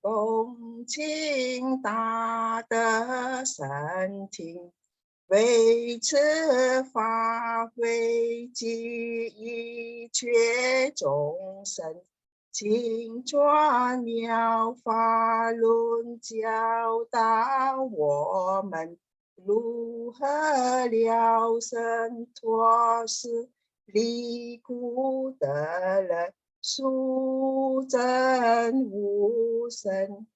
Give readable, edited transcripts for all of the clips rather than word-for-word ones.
恭敬大德圣听，为此法会及一切众生，请转妙法轮教导我们如何了生脱死，离苦得乐，殊证无生。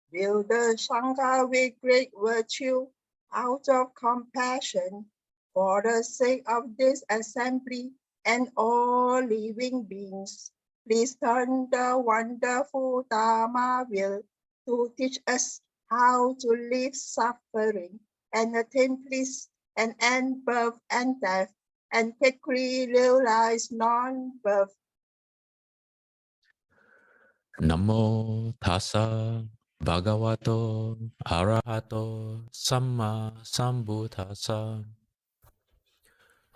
Build the Sangha with great virtue out of compassion for the sake of this assembly and all living beings. Please turn the wonderful Dharma wheel to teach us how to live suffering and attain bliss and end birth and death and quickly realize non-birth. Namo tassa bhagavato arahato samma sambuddhassa.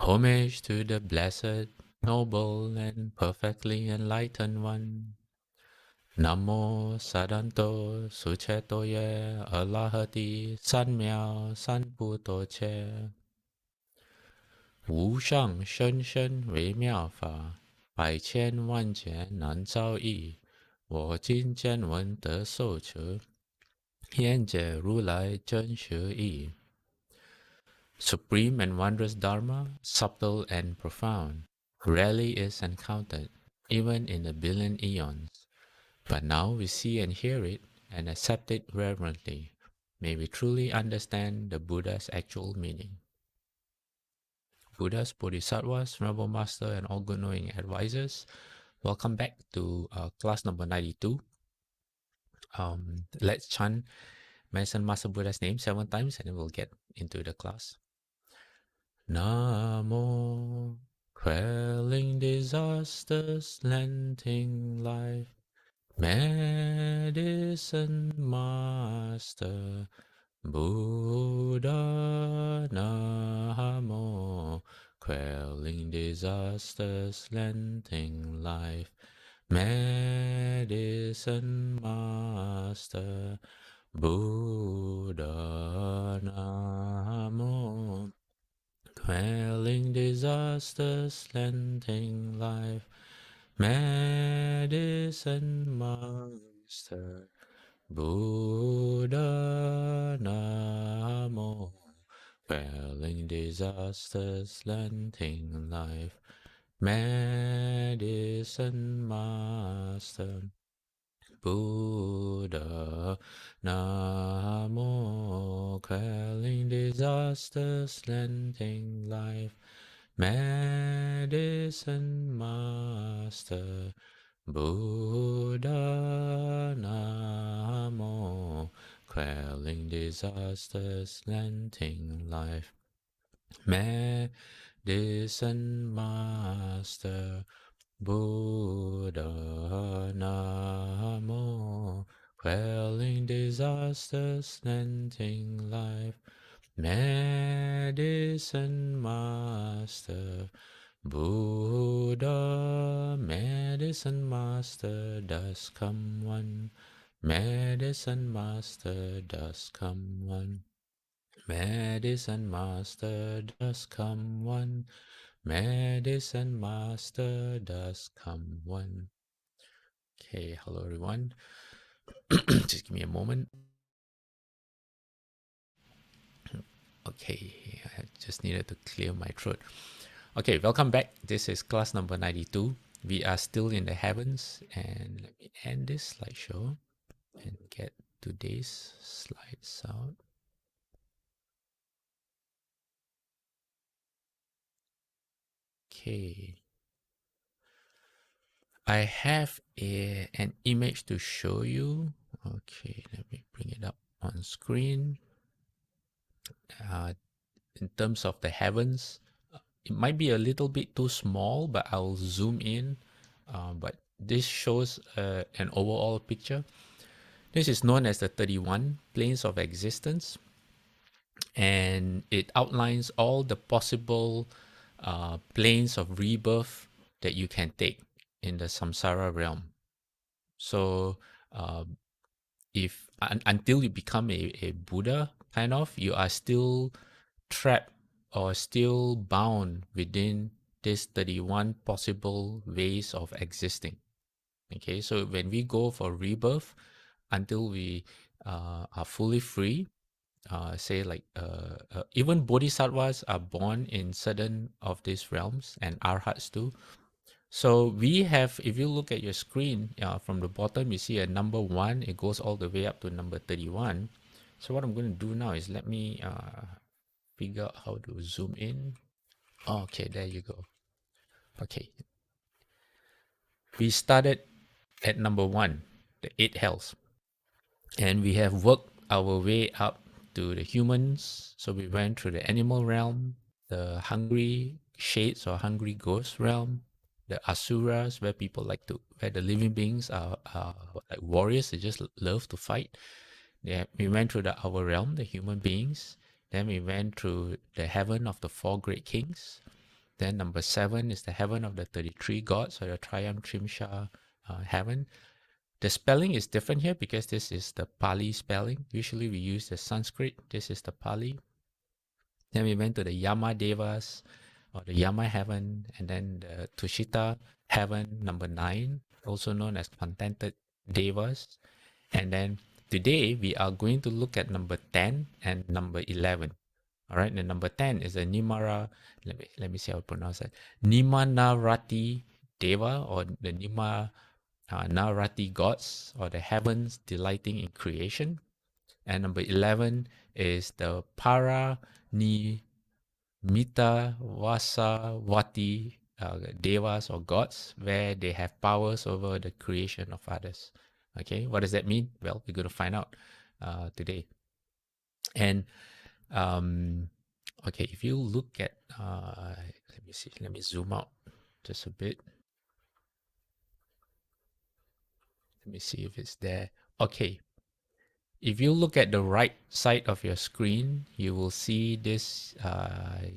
Homage to the blessed, noble, and perfectly enlightened one. Namo sadanto suchetoye alahati sanmyao sanputo 无上甚深微妙法，百千万劫难遭遇。我今见闻得受持，愿解如来真实义。Supreme and wondrous Dharma, subtle and profound, rarely is encountered, even in a billion eons. But now we see and hear it, and accept it reverently. May we truly understand the Buddha's actual meaning. Buddhas, Bodhisattvas, Venerable Master, and all good knowing advisors. Welcome back to class number 92. Let's chant Medicine Master Buddha's name 7 times and then we'll get into the class. Namo, quelling disasters, lengthening life, Medicine Master Buddha. Namo, quelling disasters, lengthening life, Medicine Master Buddha. Namo, quelling disasters, lengthening life, Medicine Master Buddha. Namo, quelling disasters, lengthening life, Medicine Master Buddha. Namo, quelling disasters, lengthening life, Medicine Master Buddha. Namo, quelling disasters, lengthening life, Medicine Master Buddha. Namo, quelling disasters, lengthening life, Medicine Master Buddha. Medicine Master does come one, Medicine Master does come one, Medicine Master does come one, Medicine Master does come one. Okay, hello everyone. Just give me a moment. Okay, I just needed to clear my throat. Okay, welcome back. This is class number 92. We are still in the heavens, and let me end this slideshow and get today's slides out. Okay. I have an image to show you. Okay, let me bring it up on screen. In terms of the heavens, it might be a little bit too small, but I'll zoom in. But this shows an overall picture. This is known as the 31 planes of existence, and it outlines all the possible planes of rebirth that you can take in the samsara realm. So if until you become a Buddha, kind of, you are still trapped or still bound within this 31 possible ways of existing. Okay, so when we go for rebirth, until we are fully free, say like even bodhisattvas are born in certain of these realms, and arhats too. So we have, if you look at your screen from the bottom, you see a number 1. It goes all the way up to number 31. So what I'm going to do now is let me figure out how to zoom in. Okay, there you go. Okay, we started at number 1, the 8 hells, and we have worked our way up to the humans. So we went through the animal realm, the hungry shades or hungry ghost realm, the asuras, where people like to, where the living beings are like warriors. They just love to fight. Yeah, we went through the our realm, the human beings. Then we went through the heaven of the 4 great kings. Then number 7 is the heaven of the 33 gods, or the Triumph Trimsha heaven. The spelling is different here because this is the Pali spelling. Usually we use the Sanskrit. This is the Pali. Then we went to the Yama Devas, or the Yama heaven, and then the Tushita heaven, number 9, also known as contented Devas. And then today we are going to look at number 10 and number 11. All right, the number 10 is the Nimara, let me see how to pronounce it. Nimanarati Deva, or the Narati gods, or the heavens delighting in creation. And number 11 is the Para Mita Vasa Vati devas or gods, where they have powers over the creation of others. Okay, what does that mean? Well, we're going to find out today. And okay, if you look at, let me see, let me zoom out just a bit. Let me see if it's there. Okay, if you look at the right side of your screen, you will see this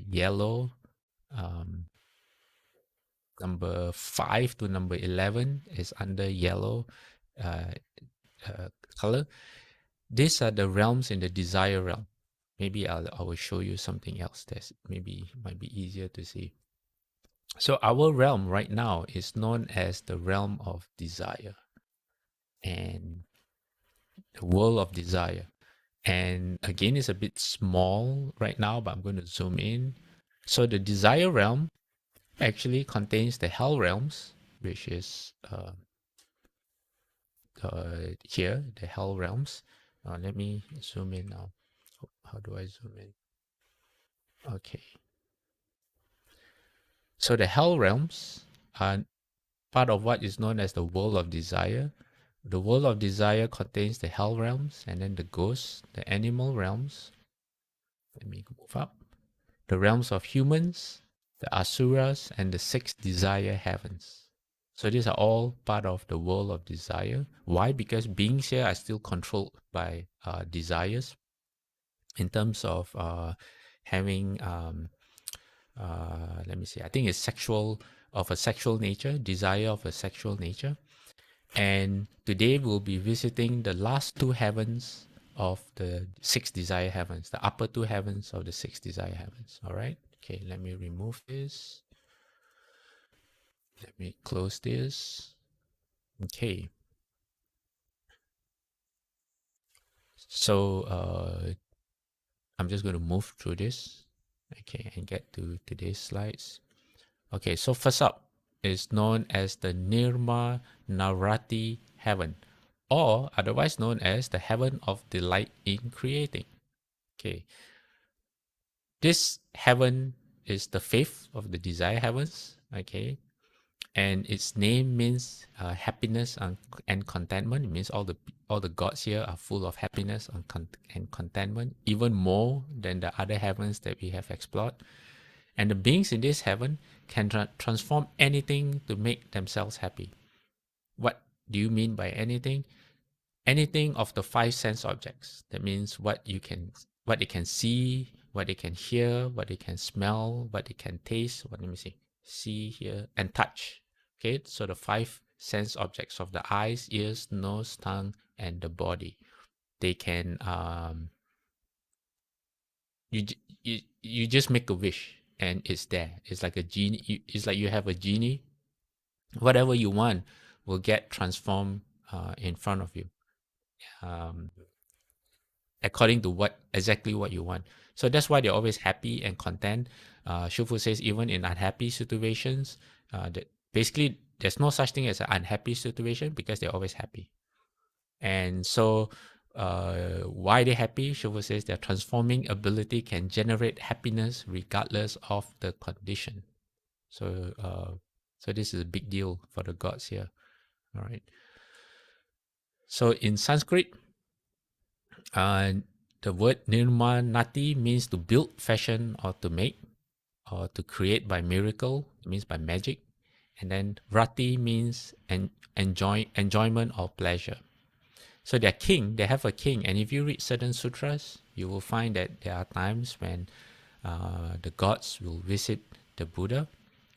yellow number 5 to number 11 is under yellow color. These are the realms in the desire realm. Maybe I will show you something else that maybe might be easier to see. So our realm right now is known as the realm of desire and the world of desire. And again, it's a bit small right now, but I'm going to zoom in. So the desire realm actually contains the hell realms, which is here, the hell realms. Let me zoom in now. How do I zoom in? Okay. So the hell realms are part of what is known as the world of desire. The world of desire contains the hell realms, and then the ghosts, the animal realms. Let me move up. The realms of humans, the asuras, and the 6 desire heavens. So these are all part of the world of desire. Why? Because beings here are still controlled by desires in terms of having, let me see, I think it's of a sexual nature, desire of a sexual nature. And today we'll be visiting the last 2 heavens of the 6 desire heavens, the upper 2 heavens of the 6 desire heavens. All right. Okay, let me remove this. Let me close this. Okay. So I'm just going to move through this. Okay, and get to today's slides. Okay, so first up is known as the Nirma Narati heaven, or otherwise known as the heaven of delight in creating. Okay, this heaven is the 5th of the desire heavens. Okay, and its name means happiness and contentment. It means all the gods here are full of happiness and contentment, even more than the other heavens that we have explored. And the beings in this heaven can transform anything to make themselves happy. What do you mean by anything? Anything of the 5 sense objects. That means what they can see, what they can hear, what they can smell, what they can taste. Let me see, hear, and touch. Okay, so the 5 sense objects of the eyes, ears, nose, tongue, and the body. They can you just make a wish and it's there. It's like a genie. It's like you have a genie. Whatever you want will get transformed in front of you, um, according to exactly what you want. So that's why they're always happy and content. Shufu says even in unhappy situations, that basically there's no such thing as an unhappy situation because they're always happy. And so, why they're happy? Shufu says their transforming ability can generate happiness regardless of the condition. So, so this is a big deal for the gods here. All right. So in Sanskrit, the word nirmanati means to build, fashion, or to make, or to create by miracle. It means by magic. And then rati means enjoyment or pleasure. So their king, they have a king. And if you read certain sutras, you will find that there are times when the gods will visit the Buddha.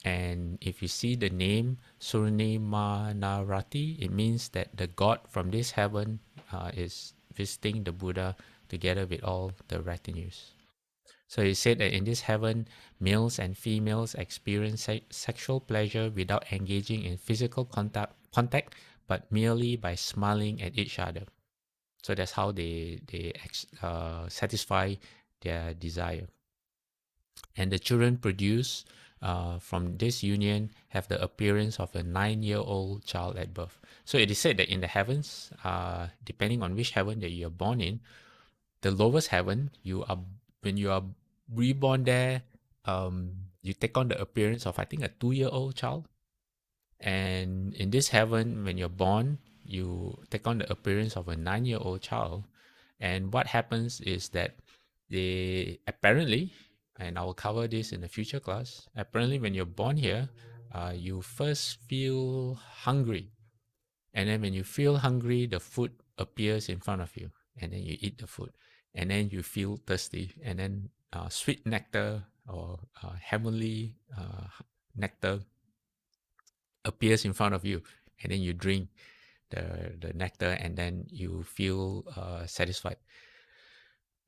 And if you see the name Surnimanarati, it means that the god from this heaven is visiting the Buddha together with all the retinues. So he said that in this heaven, males and females experience sexual pleasure without engaging in physical contact, but merely by smiling at each other. So that's how they satisfy their desire. And the children produced from this union have the appearance of a 9-year-old child at birth. So it is said that in the heavens, depending on which heaven that you are born in, the lowest heaven, when you are reborn there, you take on the appearance of, I think, a 2-year-old child. And in this heaven, when you're born, you take on the appearance of a 9-year-old child. And what happens is that they apparently, and I will cover this in a future class, apparently when you're born here, you first feel hungry. And then when you feel hungry, the food appears in front of you. And then you eat the food. And then you feel thirsty. And then sweet nectar or heavenly nectar appears in front of you, and then you drink the nectar, and then you feel satisfied.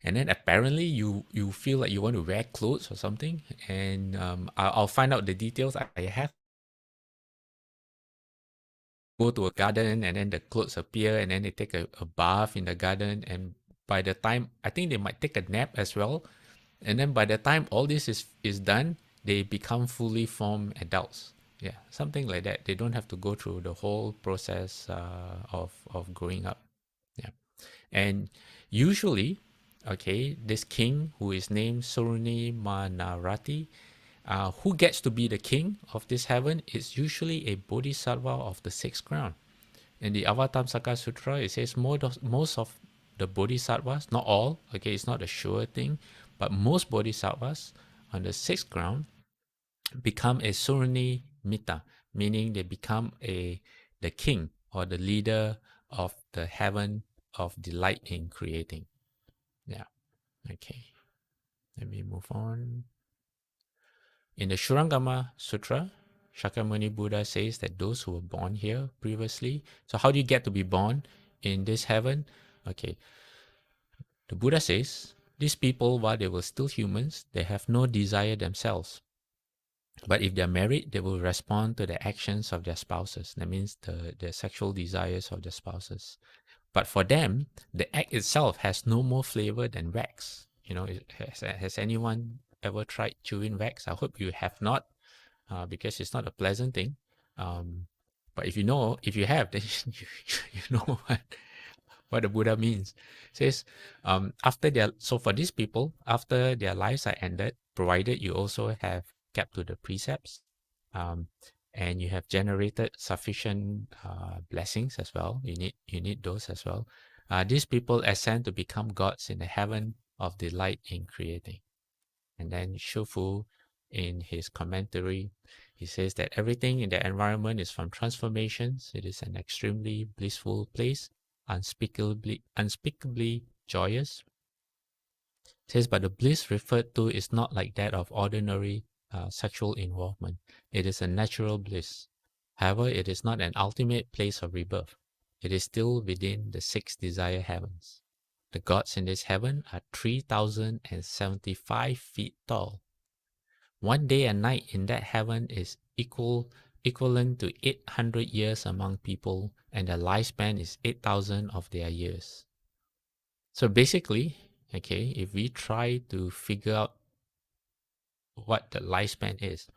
And then apparently you feel like you want to wear clothes or something, and I'll find out the details. I have go to a garden, and then the clothes appear, and then they take a bath in the garden, and by the time, I think they might take a nap as well, and then by the time all this is done, they become fully formed adults. Yeah, something like that. They don't have to go through the whole process of growing up. Yeah, and usually, okay, this king who is named Suruni Manarati, who gets to be the king of this heaven is usually a bodhisattva of the sixth crown. In the Avatamsaka Sutra, it says most of the bodhisattvas, not all, okay, it's not a sure thing, but most bodhisattvas on the sixth ground become a Surani Mita, meaning they become the king or the leader of the heaven of delight in creating. Yeah, okay. Let me move on. In the Shurangama Sutra, Shakyamuni Buddha says that those who were born here previously. So how do you get to be born in this heaven? Okay, the Buddha says, these people, while they were still humans, they have no desire themselves. But if they're married, they will respond to the actions of their spouses. That means the sexual desires of their spouses. But for them, the act itself has no more flavor than wax. You know, has anyone ever tried chewing wax? I hope you have not, because it's not a pleasant thing. But if you have, then you know what the Buddha means. It says, so for these people, after their lives are ended, provided you also have kept to the precepts, and you have generated sufficient blessings as well. You need those as well. These people ascend to become gods in the heaven of delight in creating. And then Shufu, in his commentary, he says that everything in the environment is from transformations. It is an extremely blissful place, unspeakably joyous. It says, but the bliss referred to is not like that of ordinary sexual involvement. It is a natural bliss. However, it is not an ultimate place of rebirth. It is still within the 6 desire heavens. The gods in this heaven are 3,075 feet tall. One day and night in that heaven is equivalent to 800 years among people, and their lifespan is 8,000 of their years. So basically, okay, if we try to figure out what the lifespan is,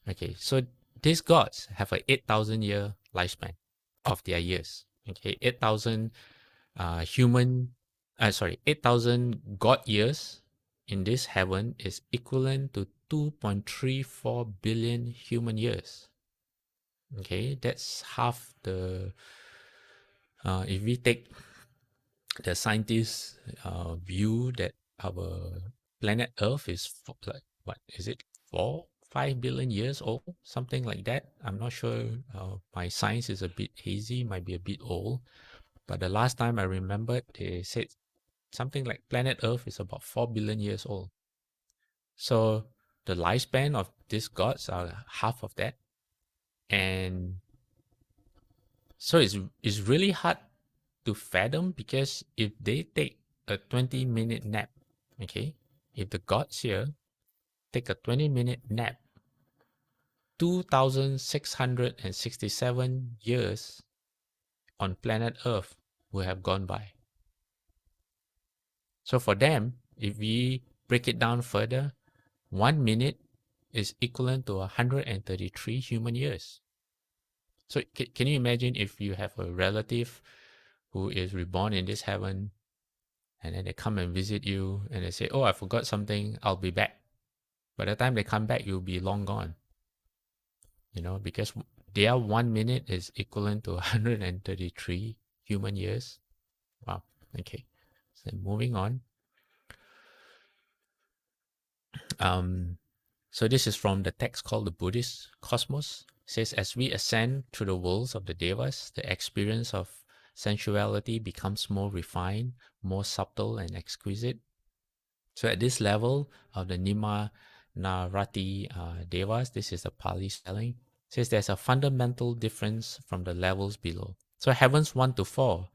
okay, so these gods have a 8,000 year lifespan of their years. Okay, 8,000 8,000 god years in this heaven is equivalent to 2.34 billion human years. Okay, that's half the, if we take the scientists' view that our planet Earth is like, what is it, 5 billion years old, something like that. I'm not sure. My science is a bit hazy, might be a bit old, but the last time I remembered, they said something like planet Earth is about 4 billion years old. So the lifespan of these gods are half of that, and so it's really hard to fathom, because if they take a 20-minute nap, okay, if the gods here take a 20-minute nap, 2,667 years on planet Earth will have gone by. So for them, if we break it down further, 1 minute is equivalent to 133 human years. So can you imagine if you have a relative who is reborn in this heaven, and then they come and visit you and they say, oh, I forgot something, I'll be back. By the time they come back, you'll be long gone. Because their 1 minute is equivalent to 133 human years. Wow. Okay. So moving on. So this is from the text called the Buddhist Cosmos. It says, as we ascend through the worlds of the devas, the experience of sensuality becomes more refined, more subtle and exquisite. So at this level of the Nima Narati devas, this is the Pali spelling, says there's a fundamental difference from the levels below. So heavens 1 to 4,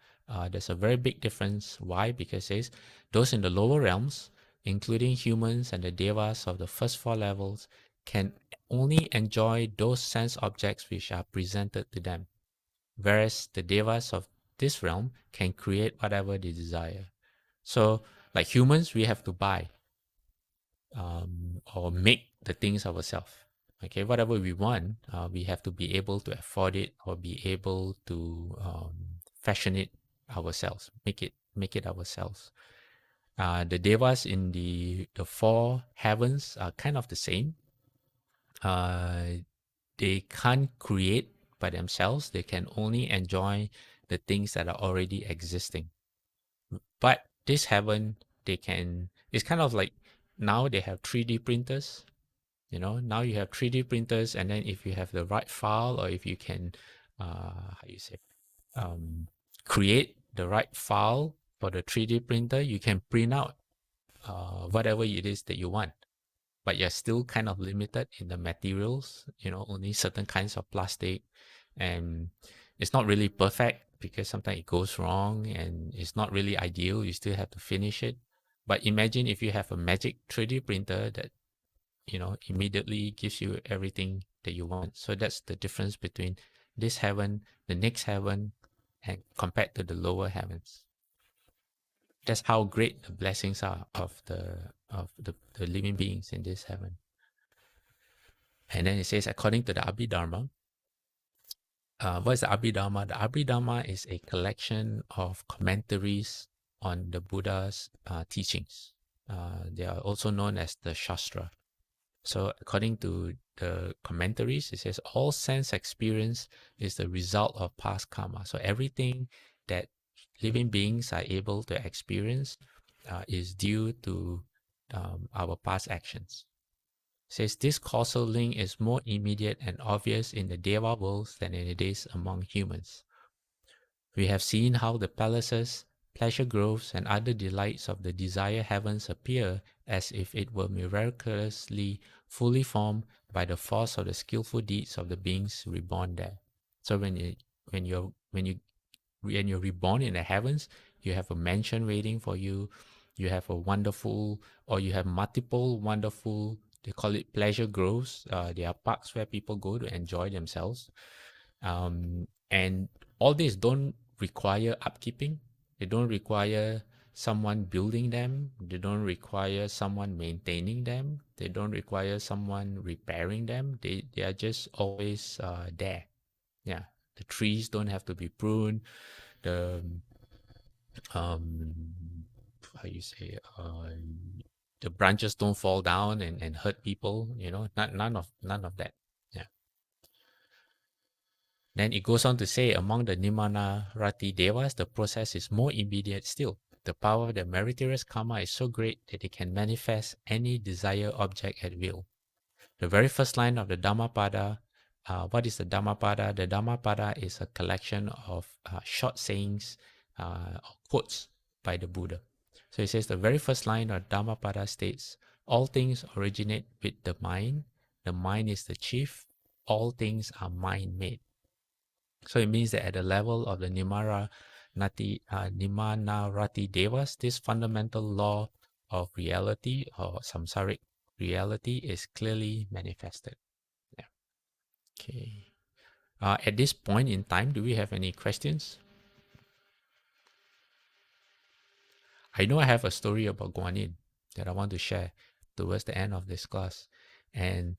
there's a very big difference. Why? Because it says those in the lower realms, including humans and the devas of the first 4 levels, can only enjoy those sense objects which are presented to them, whereas the devas of this realm can create whatever they desire. So like humans, we have to buy or make the things ourselves. Okay, whatever we want, we have to be able to afford it, or be able to fashion it ourselves, make it ourselves. The devas in the 4 heavens are kind of the same. They can't create by themselves. They can only enjoy the things that are already existing. But this heaven, they can, it's kind of like, now they have 3D printers. Now you have 3D printers, and then if you have the right file, or if you can, create the right file for the 3D printer, you can print out whatever it is that you want. But you're still kind of limited in the materials, only certain kinds of plastic, and it's not really perfect because sometimes it goes wrong and it's not really ideal. You still have to finish it. But imagine if you have a magic 3D printer that immediately gives you everything that you want. So that's the difference between this heaven, the next heaven, and compared to the lower heavens. That's how great the blessings are of the living beings in this heaven. And then it says, according to the Abhidharma, what is the Abhidharma? The Abhidharma is a collection of commentaries on the Buddha's teachings. They are also known as the Shastra. So according to the commentaries, it says all sense experience is the result of past karma. So everything that living beings are able to experience is due to our past actions. It says this causal link is more immediate and obvious in the Deva worlds than it is among humans. We have seen how the palaces, pleasure groves, and other delights of the desire heavens appear as if it were miraculously fully formed by the force of the skillful deeds of the beings reborn there. So when you're when you when you're reborn in the heavens, you have a mansion waiting for you. You have a wonderful, or you have multiple wonderful. They call it pleasure groves. They are parks where people go to enjoy themselves. And all these don't require upkeeping. They don't require someone building them. They don't require someone maintaining them. They don't require someone repairing them. They are just always there. Yeah, the trees don't have to be pruned. The um, how you say the branches don't fall down and hurt people. None of that. Yeah. Then it goes on to say, among the Nimana Rati Devas, the process is more immediate still. The power of the meritorious karma is so great that it can manifest any desired object at will. The very first line of the Dhammapada, what is the Dhammapada? The Dhammapada is a collection of short sayings or quotes by the Buddha. So it says the very first line of Dhammapada states, all things originate with the mind is the chief, all things are mind-made. So it means that at the level of the Nimanarati Devas, this fundamental law of reality or samsaric reality is clearly manifested. Yeah. Okay. At this point in time, do we have any questions? I know I have a story about Guanyin that I want to share towards the end of this class. And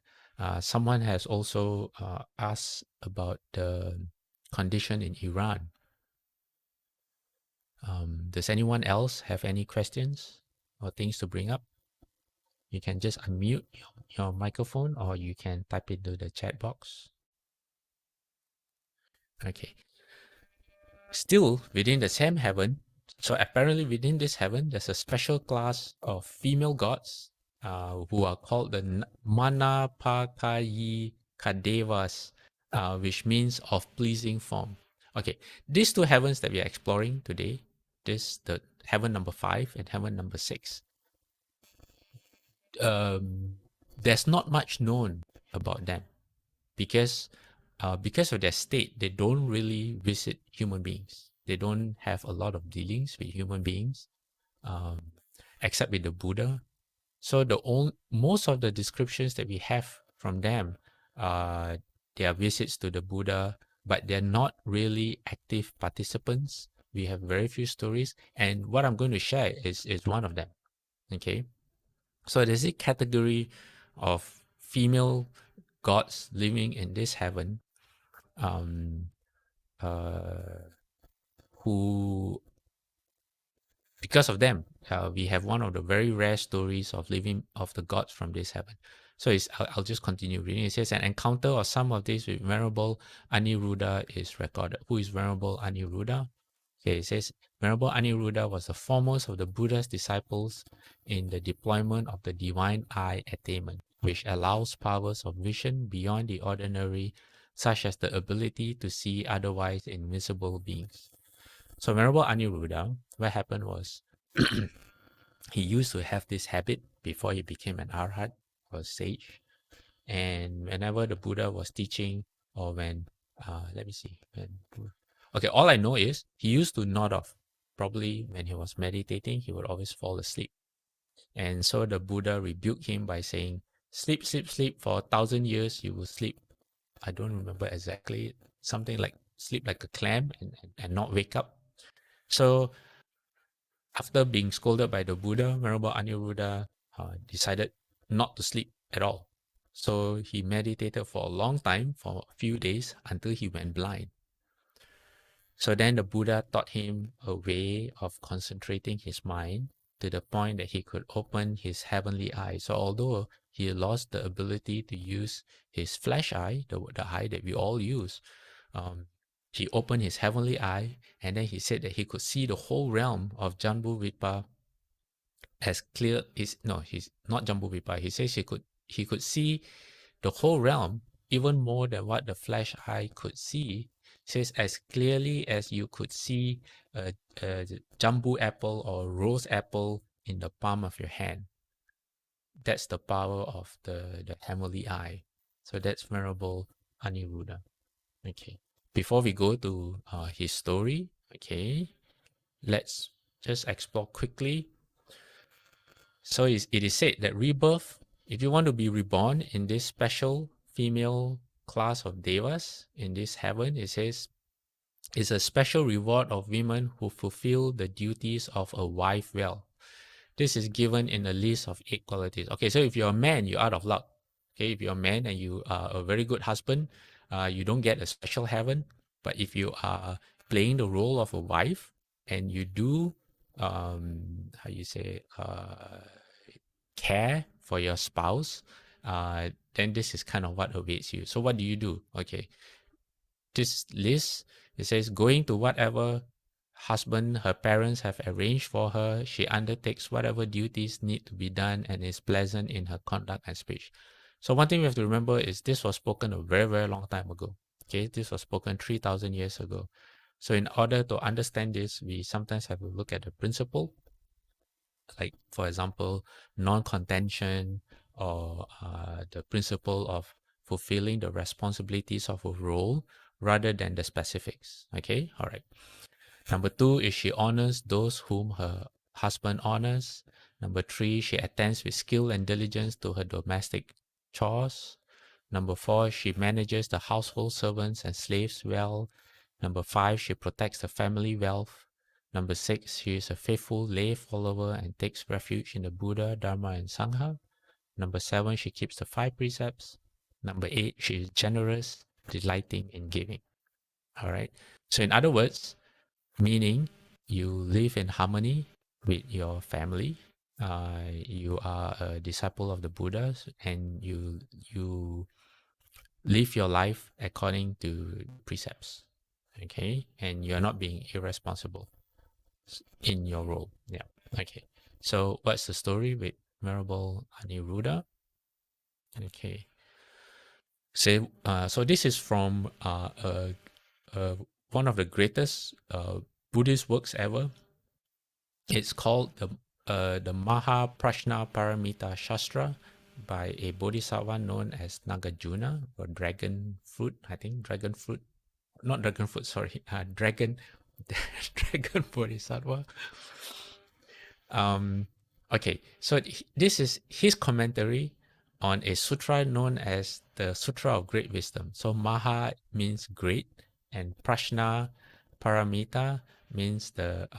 someone has also asked about the condition in Iran. Does anyone else have any questions or things to bring up? You can just unmute your microphone or you can type into the chat box. Okay. Still within the same heaven, so apparently within this heaven, there's a special class of female gods who are called the Manapakayi Kadevas, which means of pleasing form. Okay, these two heavens that we are exploring today, the heaven number 5 and heaven number 6, there's not much known about them because of their state, they don't really visit human beings. They don't have a lot of dealings with human beings, um, except with the Buddha. So most of the descriptions that we have from them, they are visits to the Buddha, but they're not really active participants. We have very few stories, and what I'm going to share is one of them. Okay, so there's a category of female gods living in this heaven, um, uh, who, because of them, we have one of the very rare stories of living of the gods from this heaven. So I'll just continue reading. It says, an encounter of some of these with Venerable Aniruddha is recorded. Who is Venerable Aniruddha? Okay, it says, Venerable Aniruddha was the foremost of the Buddha's disciples in the deployment of the divine eye attainment, which allows powers of vision beyond the ordinary, such as the ability to see otherwise invisible beings. So Venerable Aniruddha, what happened was he used to have this habit before he became an arhat or sage. And whenever the Buddha was teaching, or when, let me see, okay, all I know is he used to nod off. Probably when he was meditating, he would always fall asleep. And so the Buddha rebuked him by saying, sleep, sleep, sleep, for 1,000 years you will sleep. I don't remember exactly, something like sleep like a clam and not wake up. So after being scolded by the Buddha, Venerable Aniruddha decided not to sleep at all. So he meditated for a long time, for a few days, until he went blind. So then the Buddha taught him a way of concentrating his mind to the point that he could open his heavenly eye. So although he lost the ability to use his flesh eye, the eye that we all use, he opened his heavenly eye, and then he said that he could see the whole realm of Jambudvipa as clear. He's not Jambudvipa. He says he could see the whole realm even more than what the flesh eye could see. Says as clearly as you could see a jambu apple or rose apple in the palm of your hand. That's the power of the heavenly eye. So that's Venerable Aniruddha. Okay. before we go to his story, okay, let's just explore quickly. So it is said that rebirth, if you want to be reborn in this special female class of devas in this heaven, it says, is a special reward of women who fulfill the duties of a wife well. This is given in a list of 8 qualities. Okay, so if you're a man, you're out of luck. Okay, if you're a man and you are a very good husband, you don't get a special heaven. But if you are playing the role of a wife and you do, how you say, care for your spouse, then this is kind of what awaits you. So what do? Okay, this list, it says, going to whatever husband her parents have arranged for her, she undertakes whatever duties need to be done and is pleasant in her conduct and speech. So one thing we have to remember is this was spoken a very, very long time ago. Okay, this was spoken 3,000 years ago. So in order to understand this, we sometimes have to look at the principle, like for example, non-contention, or the principle of fulfilling the responsibilities of a role rather than the specifics. Okay, all right. Number 2 is she honors those whom her husband honors. Number 3, she attends with skill and diligence to her domestic chores. Number 4, she manages the household servants and slaves well. Number 5, she protects the family wealth. Number 6, she is a faithful lay follower and takes refuge in the Buddha, Dharma, and Sangha. Number 7, she keeps the 5 precepts. Number 8, she is generous, delighting in giving. All right. So in other words, meaning you live in harmony with your family. You are a disciple of the Buddhas, and you live your life according to precepts. Okay, and you are not being irresponsible in your role. Yeah. Okay. So what's the story with Venerable Aniruddha? Okay. So this is from one of the greatest Buddhist works ever. It's called the Maha Prajna Paramita Shastra by a bodhisattva known as Nagarjuna, or dragon fruit. I think dragon fruit, not dragon fruit. Sorry, dragon dragon bodhisattva. Okay, so this is his commentary on a sutra known as the Sutra of Great Wisdom. So Maha means great, and Prajna Paramita means the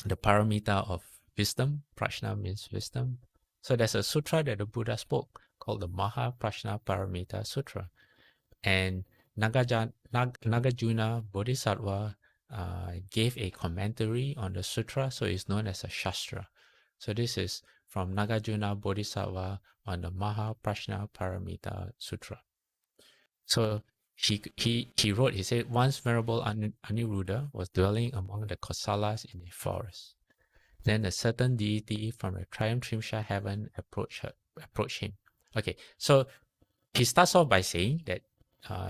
paramita of wisdom. Prajna means wisdom. So there's a sutra that the Buddha spoke called the Maha Prajna Paramita Sutra. And Nagarjuna Bodhisattva gave a commentary on the sutra, so it's known as a Shastra. So this is from Nagarjuna Bodhisattva on the Maha Prajna Paramita Sutra. So he wrote, he said, once Venerable Aniruddha was dwelling among the Kosalas in a forest. Then a certain deity from the Triumphrimsha heaven approached him. Okay, so he starts off by saying that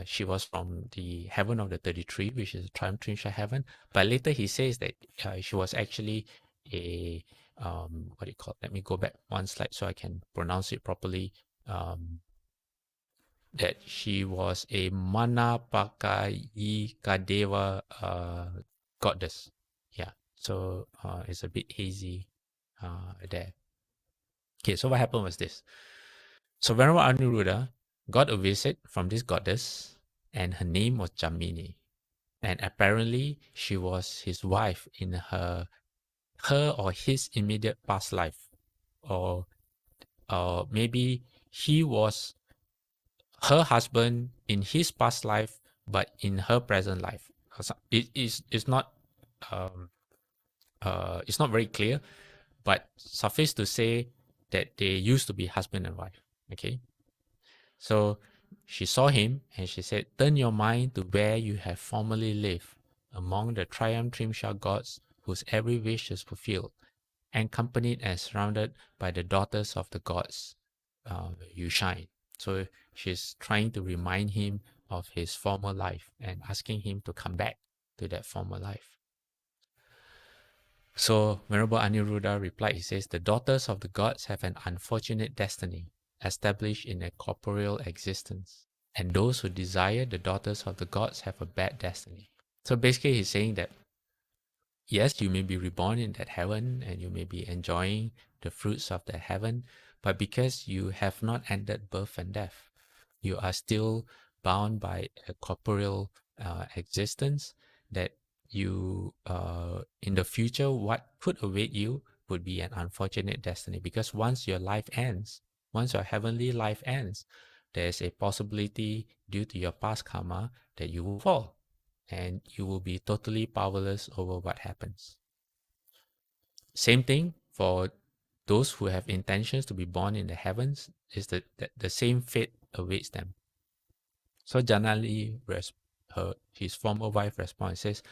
she was from the heaven of the 33, which is the Triumphrimsha heaven. But later he says that she was actually a, what do you call it? Let me go back one slide so I can pronounce it properly. That she was a Manapakayikadeva goddess. Yeah, so it's a bit hazy there. Okay, so what happened was this. So Venerable Aniruddha got a visit from this goddess, and her name was Jamini. And apparently she was his wife in her or his immediate past life. Or maybe he was her husband in his past life, but in her present life. It's not it's not very clear, but suffice to say that they used to be husband and wife. Okay, so she saw him and she said, turn your mind to where you have formerly lived, among the Triumphrimsha gods whose every wish is fulfilled, accompanied and surrounded by the daughters of the gods. You shine. So she's trying to remind him of his former life and asking him to come back to that former life. So Venerable Aniruddha replied, he says, the daughters of the gods have an unfortunate destiny, established in a corporeal existence. and those who desire the daughters of the gods have a bad destiny. So basically, he's saying that yes, you may be reborn in that heaven and you may be enjoying the fruits of that heaven, but because you have not ended birth and death, you are still bound by a corporeal existence that you, in the future, what could await you would be an unfortunate destiny. Because once your life ends, once your heavenly life ends, there's a possibility due to your past karma that you will fall and you will be totally powerless over what happens. Same thing for those who have intentions to be born in the heavens, is that the same fate awaits them. So Janali, his former wife, responds, says,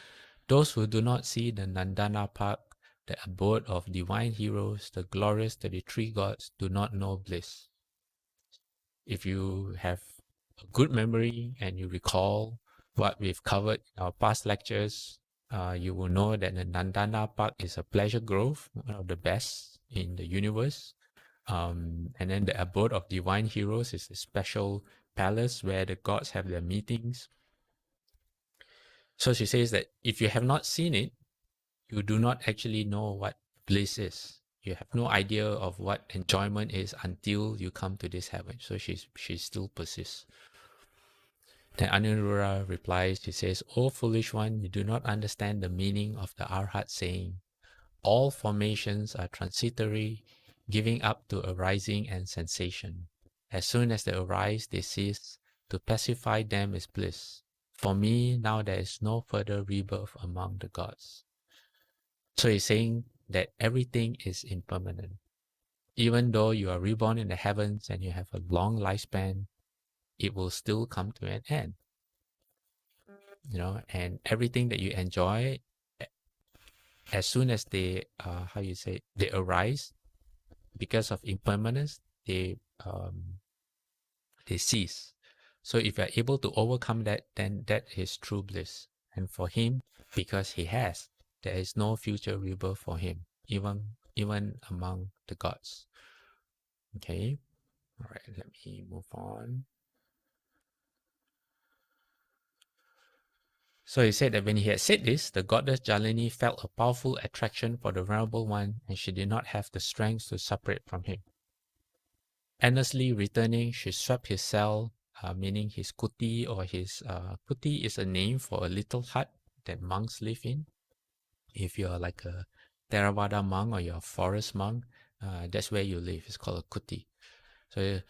those who do not see the Nandana Park, the abode of divine heroes, the glorious 33 gods, do not know bliss. If you have a good memory and you recall what we've covered in our past lectures, you will know that the Nandana Park is a pleasure grove, one of the best in the universe. And then the abode of divine heroes is a special palace where the gods have their meetings. So she says that if you have not seen it, you do not actually know what bliss is. You have no idea of what enjoyment is until you come to this heaven. So she still persists. Then Anirudra replies, she says, O foolish one, you do not understand the meaning of the Arhat saying, all formations are transitory, giving up to arising and sensation. As soon as they arise, they cease. To pacify them is bliss. For me, now there is no further rebirth among the gods. So he's saying that everything is impermanent. Even though you are reborn in the heavens and you have a long lifespan, it will still come to an end. And everything that you enjoy, as soon as they, they arise, because of impermanence, they cease. So if you are able to overcome that, then that is true bliss. And for him, because he has, there is no future rebirth for him, even among the gods. Okay, all right, let me move on. So he said that when he had said this, the goddess Jalini felt a powerful attraction for the Venerable One, and she did not have the strength to separate from him. Endlessly returning, she swept his cell, meaning his kuti, or his kuti is a name for a little hut that monks live in. If you're like a Theravada monk or you're a forest monk, that's where you live. It's called a kuti. So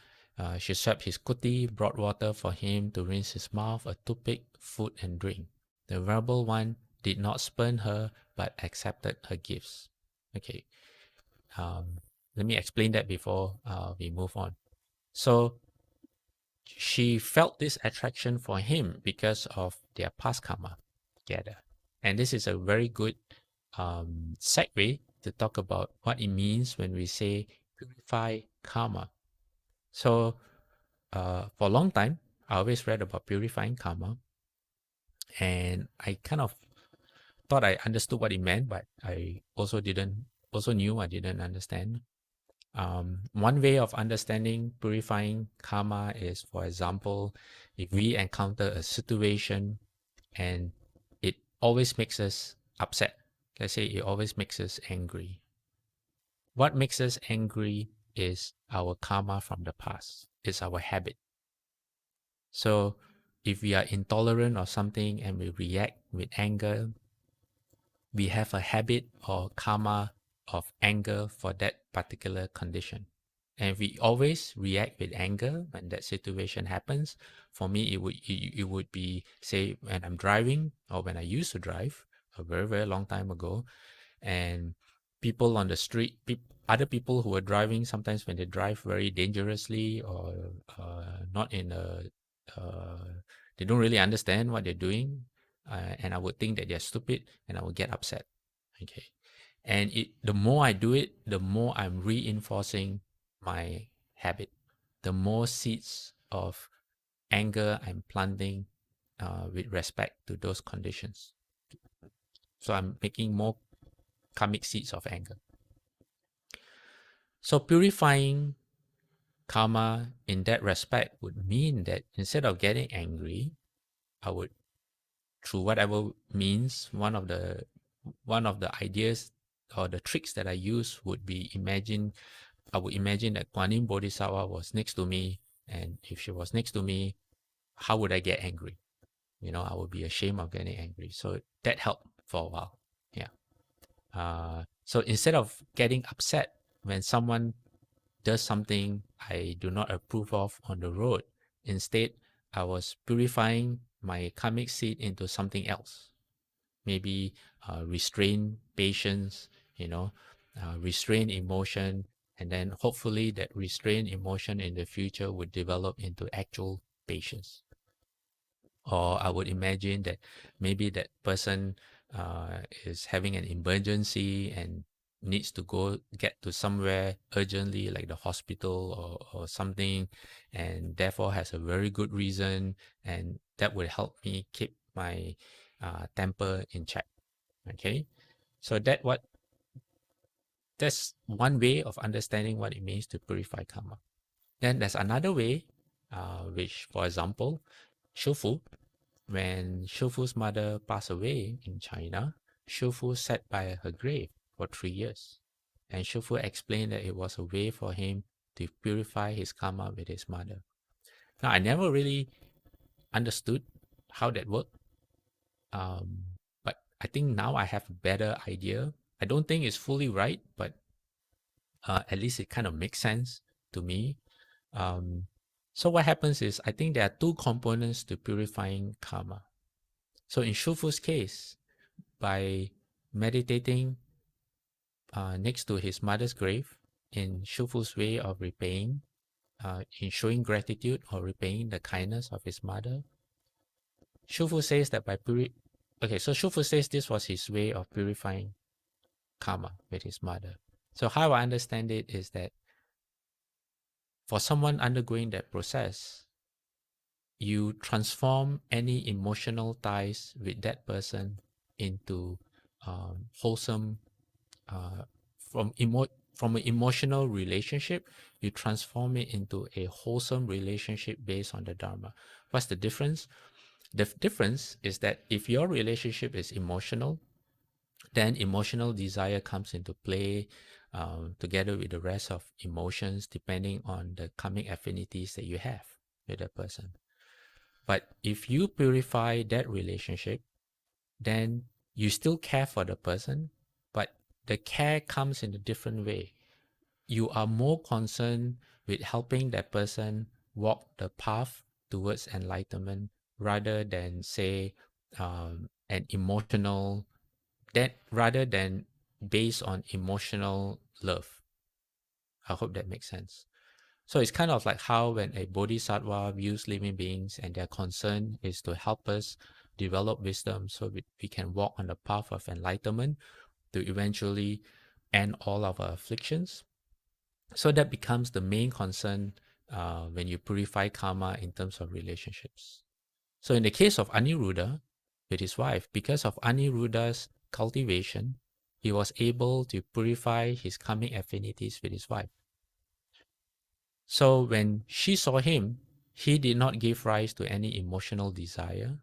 she swept his kuti, brought water for him to rinse his mouth, a toothpick, food, and drink. The Venerable One did not spurn her, but accepted her gifts. Okay. Let me explain that before we move on. So she felt this attraction for him because of their past karma together. And this is a very good segue to talk about what it means when we say purify karma. So for a long time, I always read about purifying karma. And I kind of thought I understood what it meant, but I also knew I didn't understand. One way of understanding purifying karma is, for example, if we encounter a situation and it always makes us upset, let's say it always makes us angry. What makes us angry is our karma from the past, it's our habit. So if we are intolerant of something and we react with anger, we have a habit or karma of anger for that particular condition. And if we always react with anger when that situation happens, for me, it would be, say, when I'm driving or when I used to drive a very, very long time ago, and people on the street, other people who are driving, sometimes when they drive very dangerously or not in a, they don't really understand what they're doing, and I would think that they're stupid, and I would get upset. Okay, and the more I do it, the more I'm reinforcing my habit. The more seeds of anger I'm planting with respect to those conditions. So I'm making more karmic seeds of anger. So purifying karma in that respect would mean that instead of getting angry, I would, through whatever means, one of the ideas or the tricks that I use would be I would imagine that Guan Yin Bodhisattva was next to me, and if she was next to me, how would I get angry? I would be ashamed of getting angry. So that helped for a while. Yeah. So instead of getting upset when someone does something I do not approve of on the road, instead I was purifying my karmic seed into something else. Maybe restrain patience, restrain emotion, and then hopefully that restrained emotion in the future would develop into actual patience. Or I would imagine that maybe that person is having an emergency and needs to go get to somewhere urgently, like the hospital or something, and therefore has a very good reason, and that would help me keep my temper in check. Okay, so that's one way of understanding what it means to purify karma. Then there's another way, which, for example, Shufu, when Shufu's mother passed away in China, Shufu sat by her grave for 3 years. And Shufu explained that it was a way for him to purify his karma with his mother. Now, I never really understood how that worked, but I think now I have a better idea. I don't think it's fully right, but at least it kind of makes sense to me. So what happens is, I think there are two components to purifying karma. So in Shufu's case, by meditating next to his mother's grave, in Shufu's way of repaying, in showing gratitude or repaying the kindness of his mother, Shufu says that so Shufu says this was his way of purifying karma with his mother. So how I understand it is that for someone undergoing that process, you transform any emotional ties with that person into wholesome, uh, from an emotional relationship, you transform it into a wholesome relationship based on the Dharma. What's the difference? The difference is that if your relationship is emotional, then emotional desire comes into play, together with the rest of emotions, depending on the karmic affinities that you have with that person. But if you purify that relationship, then you still care for the person, but the care comes in a different way. You are more concerned with helping that person walk the path towards enlightenment rather than, say, an emotional, that rather than based on emotional love. I hope that makes sense. So it's kind of like how when a bodhisattva views living beings and their concern is to help us develop wisdom so we can walk on the path of enlightenment to eventually end all of our afflictions. So that becomes the main concern when you purify karma in terms of relationships. So in the case of Aniruddha with his wife, because of Aniruddha's cultivation, he was able to purify his karmic affinities with his wife. So when she saw him, he did not give rise to any emotional desire.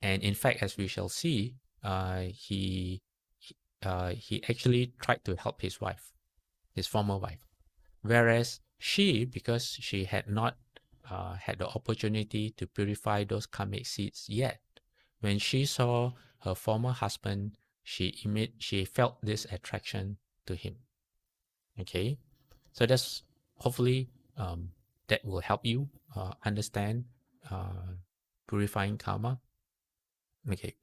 And in fact, as we shall see, he actually tried to help his wife, his former wife. Whereas she, because she had not had the opportunity to purify those karmic seeds yet, when she saw her former husband, she felt this attraction to him. Okay, so that's hopefully that will help you understand purifying karma. Okay.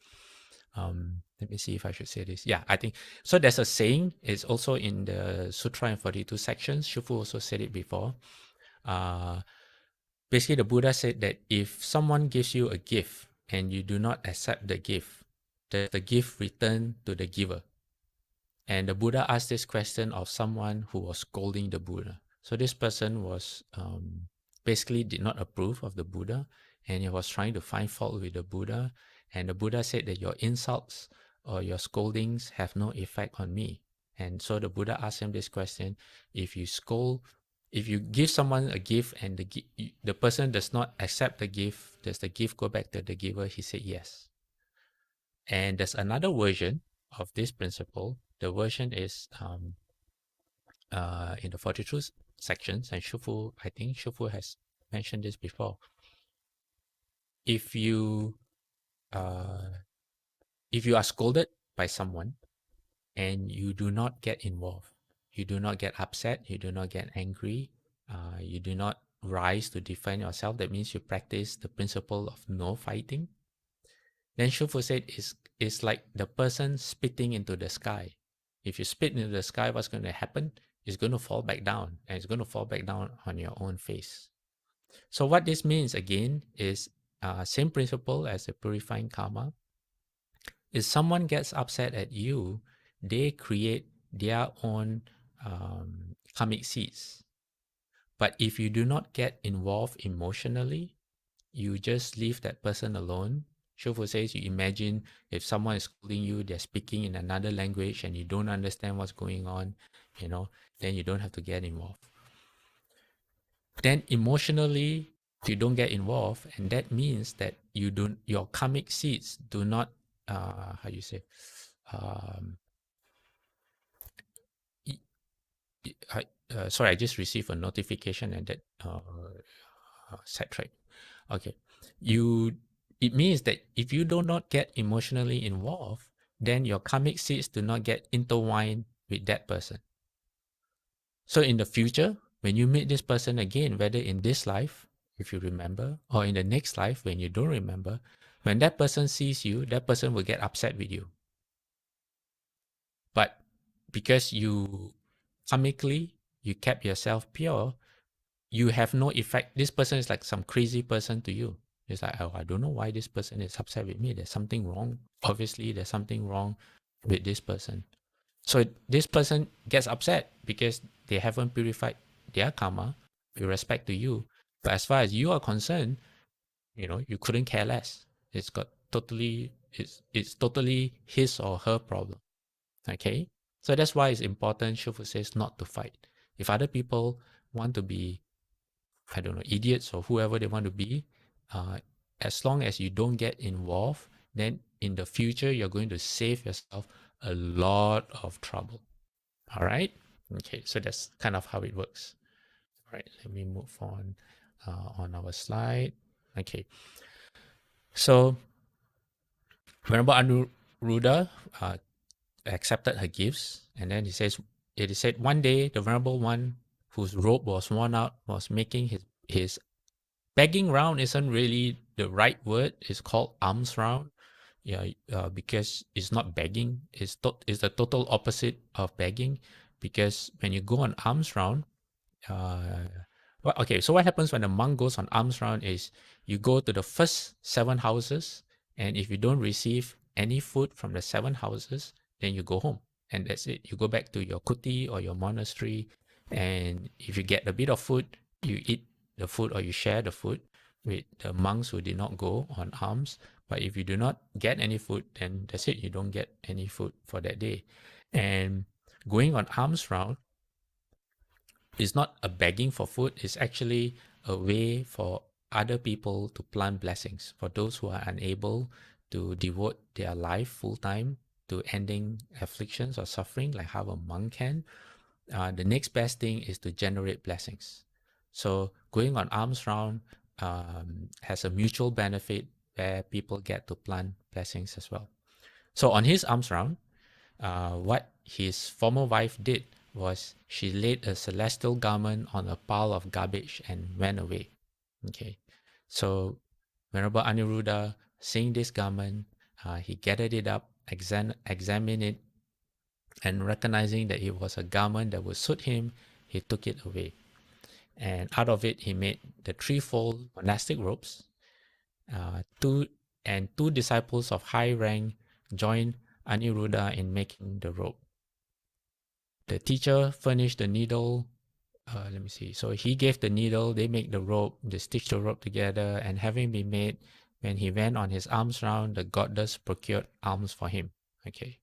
Let me see if I should say this. Yeah, I think so. There's a saying. It's also in the Sutra and 42 sections. Shufu also said it before. Basically, the Buddha said that if someone gives you a gift and you do not accept the gift, the gift return to the giver. And the Buddha asked this question of someone who was scolding the Buddha. So this person was basically did not approve of the Buddha, and he was trying to find fault with the Buddha. And the Buddha said that your insults or your scoldings have no effect on me. And so the Buddha asked him this question: if you scold If you give someone a gift and the person does not accept the gift, does the gift go back to the giver? He said yes. And there's another version of this principle. The version is in the 42 sections, and I think Shufu has mentioned this before. If you are scolded by someone and you do not get involved, you do not get upset, you do not get angry, you do not rise to defend yourself, that means you practice the principle of no fighting. Then Shufu said it's like the person spitting into the sky. If you spit into the sky, what's going to happen? It's going to fall back down, and it's going to fall back down on your own face. So what this means again is same principle as the purifying karma. If someone gets upset at you, they create their own karmic seeds. But if you do not get involved emotionally, you just leave that person alone. Shofu says you imagine if someone is calling you, they're speaking in another language and you don't understand what's going on, then you don't have to get involved. Then emotionally, you don't get involved, and that means that your karmic seeds do not, how you say, um, sorry, I just received a notification and that sidetrack. Okay, it means that if you do not get emotionally involved, then your karmic seeds do not get intertwined with that person. So in the future, when you meet this person again, whether in this life, if you remember, or in the next life when you don't remember, when that person sees you, that person will get upset with you. But because you karmically, you kept yourself pure, you have no effect. This person is like some crazy person to you. It's like, oh, I don't know why this person is upset with me. There's something wrong. Obviously, there's something wrong with this person. So this person gets upset because they haven't purified their karma with respect to you. But as far as you are concerned, you couldn't care less. It's totally his or her problem. Okay? So that's why it's important, Shufu says, not to fight. If other people want to be, I don't know, idiots or whoever they want to be, as long as you don't get involved, then in the future, you're going to save yourself a lot of trouble. All right? Okay, so that's kind of how it works. All right, let me move on our slide. Okay, so Venerable Anuruddha accepted her gifts, and then it is said one day the Venerable One whose robe was worn out was making his begging round isn't really the right word. It's called alms round. Yeah, because it's not begging. It's the total opposite of begging. Because when you go on alms round, so what happens when a monk goes on alms round is you go to the first 7 houses, and if you don't receive any food from the 7 houses, then you go home, and that's it. You go back to your kuti or your monastery, and if you get a bit of food, you eat the food or you share the food with the monks who did not go on alms. But if you do not get any food, then that's it. You don't get any food for that day. And going on alms round is not a begging for food. It's actually a way for other people to plant blessings. For those who are unable to devote their life full time to ending afflictions or suffering, like how a monk can, the next best thing is to generate blessings. So going on alms round has a mutual benefit where people get to plant blessings as well. So on his alms round, what his former wife did was she laid a celestial garment on a pile of garbage and went away. Okay, so Venerable Aniruddha, seeing this garment, he gathered it up, examined it, and recognizing that it was a garment that would suit him, he took it away. And out of it, he made the threefold monastic robes. Two disciples of high rank joined Aniruddha in making the robe. The teacher furnished the needle. Let me see. So he gave the needle, they make the rope, they stitch the rope together, and having been made, when he went on his alms round, the goddess procured alms for him. Okay.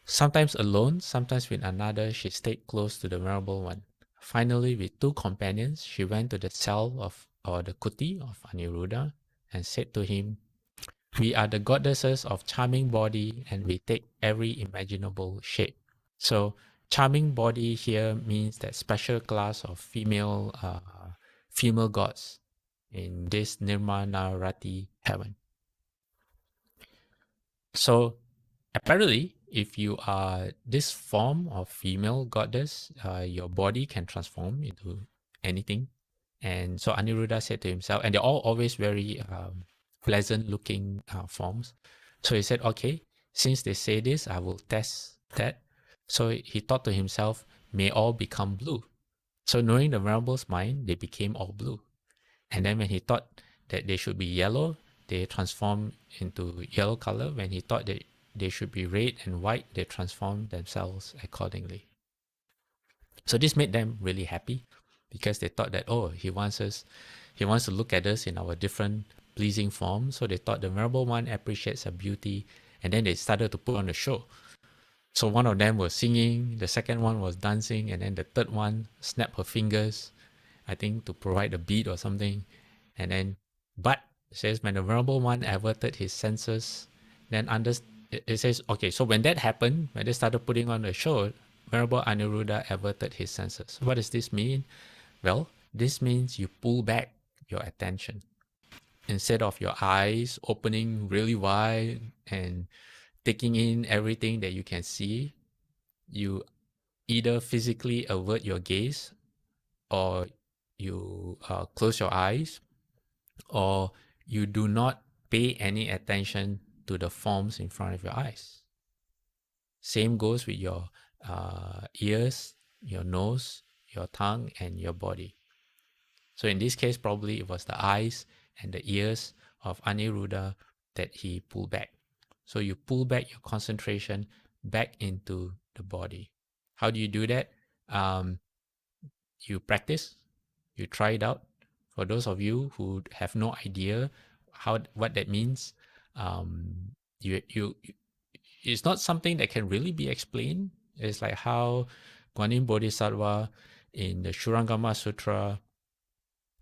Sometimes alone, sometimes with another, she stayed close to the Venerable One. Finally, with two companions, she went to the cell of, or the kuti of Aniruddha, and said to him, "We are the goddesses of charming body, and we take every imaginable shape." So, charming body here means that special class of female gods in this Nirmanarati heaven. So, apparently, if you are this form of female goddess, your body can transform into anything. And so Aniruddha said to himself, and they're all always very pleasant looking forms. So he said, okay, since they say this, I will test that. So he thought to himself, may all become blue. So knowing the Venerable's mind, they became all blue. And then when he thought that they should be yellow, they transformed into yellow color. When he thought that they should be red and white, they transformed themselves accordingly. So this made them really happy because they thought that, oh, he wants to look at us in our different pleasing forms. So they thought the Venerable One appreciates our beauty, and then they started to put on a show. So one of them was singing, the second one was dancing, and then the third one snapped her fingers, I think to provide a beat or something. And then, but it says when the Venerable One averted his senses, then it says, okay, so when that happened, when they started putting on the show, Venerable Aniruddha averted his senses. What does this mean? Well, this means you pull back your attention. Instead of your eyes opening really wide and taking in everything that you can see, you either physically avert your gaze, or you close your eyes, or you do not pay any attention to the forms in front of your eyes. Same goes with your ears, your nose, your tongue, and your body. So in this case, probably it was the eyes and the ears of Aniruddha that he pulled back. So you pull back your concentration back into the body. How do you do that? You practice, you try it out. For those of you who have no idea what that means, you it's not something that can really be explained. It's like how Guanyin Bodhisattva in the Shurangama Sutra,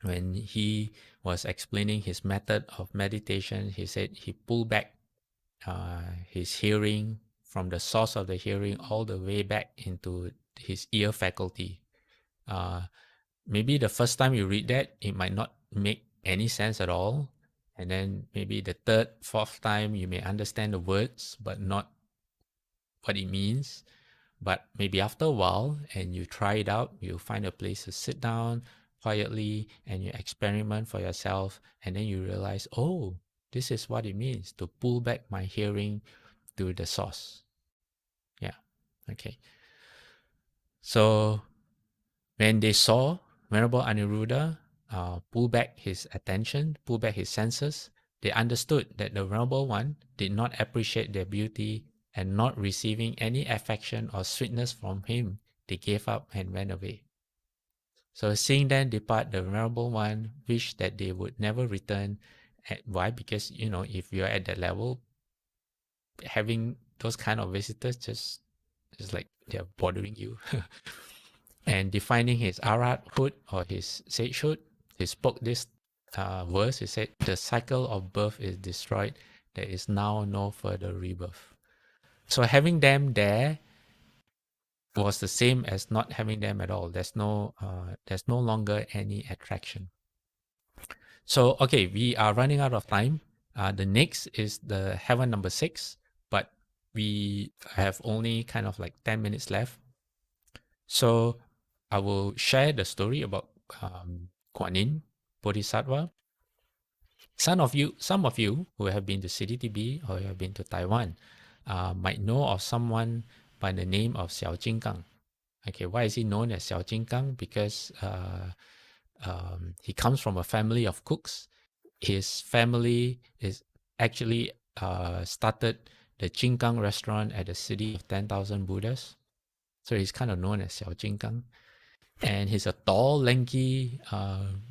when he was explaining his method of meditation, he said he pulled back his hearing from the source of the hearing all the way back into his ear faculty. Maybe the first time you read that, it might not make any sense at all. And then maybe the third, fourth time, you may understand the words, but not what it means. But maybe after a while, and you try it out, you find a place to sit down quietly and you experiment for yourself. And then you realize, oh, this is what it means to pull back my hearing to the source. Yeah. Okay. So when they saw Venerable Aniruddha pull back his attention, pull back his senses, they understood that the Venerable One did not appreciate their beauty, and not receiving any affection or sweetness from him, they gave up and went away. So seeing them depart, the Venerable One wished that they would never return. Why? Because, if you're at that level, having those kind of visitors just like they're bothering you. And defining his arahathood or his sagehood, he spoke this verse. He said, "The cycle of birth is destroyed. There is now no further rebirth." So having them there was the same as not having them at all. There's no longer any attraction. So okay, we are running out of time. The next is the heaven number 6, but we have only kind of like 10 minutes left. So I will share the story about Guanyin Bodhisattva. Some of you who have been to CityTB or have been to Taiwan might know of someone by the name of Xiao Jinggang. Okay, why is he known as Xiao Jinggang? Because he comes from a family of cooks. His family is actually started the Jinggang restaurant at the city of 10,000 Buddhas. So he's kind of known as Xiao Jinggang. And he's a tall, lanky,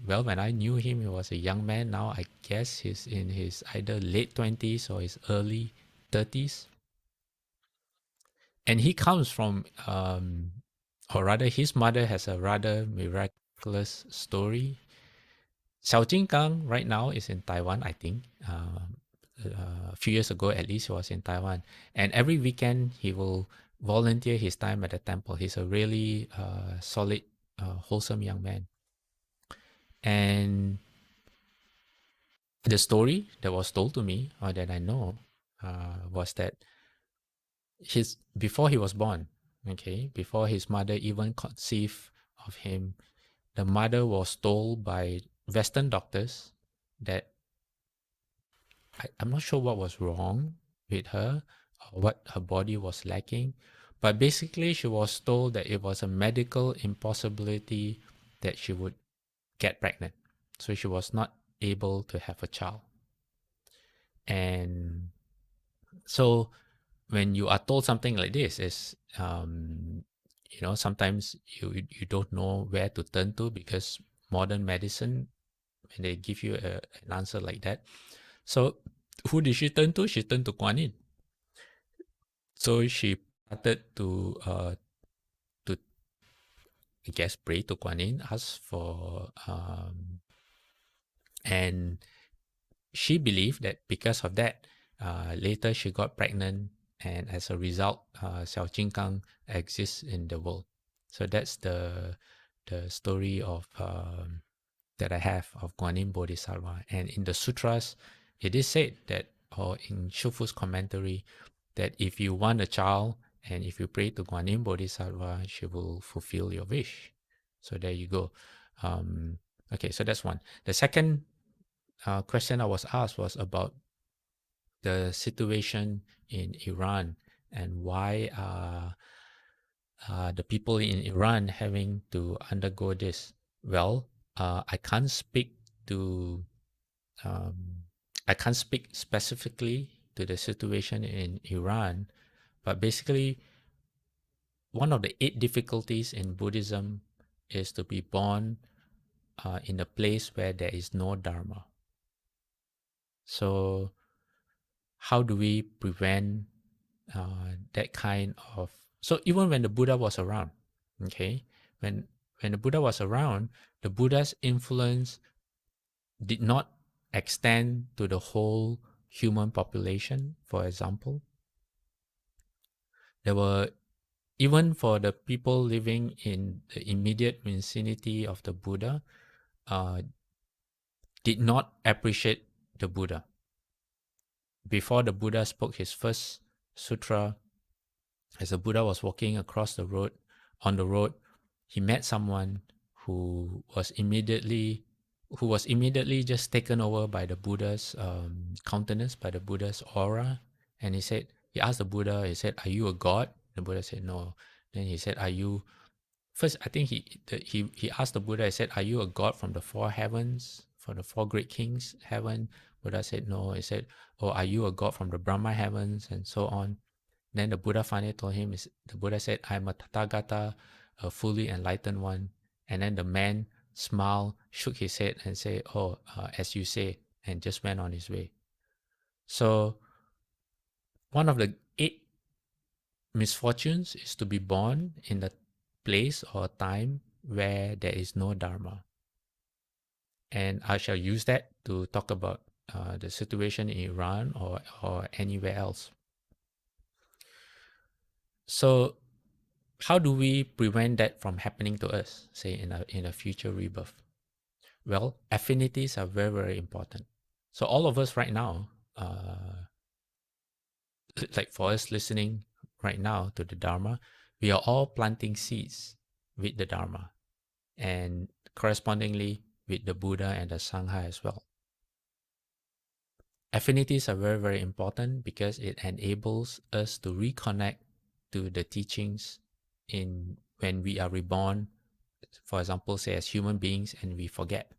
when I knew him, he was a young man. Now I guess he's in his either late 20s or his early 30s. And he comes from, or rather, his mother has a rather miraculous story. Xiao Jinggang right now is in Taiwan, I think. A few years ago, at least, he was in Taiwan. And every weekend, he will volunteer his time at the temple. He's a really solid, wholesome young man. And the story that was told to me, or that I know, was that before he was born, okay, before his mother even conceived of him, the mother was told by Western doctors that I'm not sure what was wrong with her or what her body was lacking, but basically she was told that it was a medical impossibility that she would get pregnant. So she was not able to have a child. And so when you are told something like this, is sometimes you don't know where to turn to, because modern medicine, when they give you an answer like that, so who did she turn to? She turned to Kuan Yin. So she started to I guess pray to Kuan Yin, ask for and she believed that because of that, later she got pregnant, and as a result, Xiao Jinggang exists in the world. So that's the story of that I have of Guan Yin Bodhisattva. And in the sutras, it is said that, or in Shufu's commentary, that if you want a child and if you pray to Guan Yin Bodhisattva, she will fulfill your wish. So there you go. Okay, so that's one. The second question I was asked was about the situation in Iran and why the people in Iran having to undergo this. Well, I can't speak to I can't speak specifically to the situation in Iran, but basically, one of the 8 difficulties in Buddhism is to be born in a place where there is no Dharma. So, how do we prevent that kind of? So, even when the Buddha was around, okay, when the Buddha was around, the Buddha's influence did not extend to the whole human population. For example, there were, even for the people living in the immediate vicinity of the Buddha, uh, did not appreciate the Buddha. Before the Buddha spoke his first sutra, as the Buddha was walking across the road, on the road, he met someone who was immediately just taken over by the Buddha's countenance, by the Buddha's aura. And he asked the Buddha, he said, "Are you a god?" The Buddha said, "No." Then he said, "Are you?" First, I think he asked the Buddha, he said, "Are you a god from the 4 heavens, from the 4 great kings heaven?" Buddha said, "No." He said, "Oh, are you a god from the Brahma heavens?" And so on. Then the Buddha finally told him, the Buddha said, "I'm a Tathagata, a fully enlightened one." And then the man smiled, shook his head, and said, "Oh, as you say," and just went on his way. So, one of the 8 misfortunes is to be born in a place or time where there is no Dharma. And I shall use that to talk about the situation in Iran or anywhere else. So, how do we prevent that from happening to us, say in a future rebirth? Well, affinities are very, very important. So all of us right now, like for us listening right now to the Dharma, we are all planting seeds with the Dharma, and correspondingly with the Buddha and the Sangha as well. Affinities are very, very important because it enables us to reconnect to the teachings in when we are reborn, for example, say as human beings, and we forget.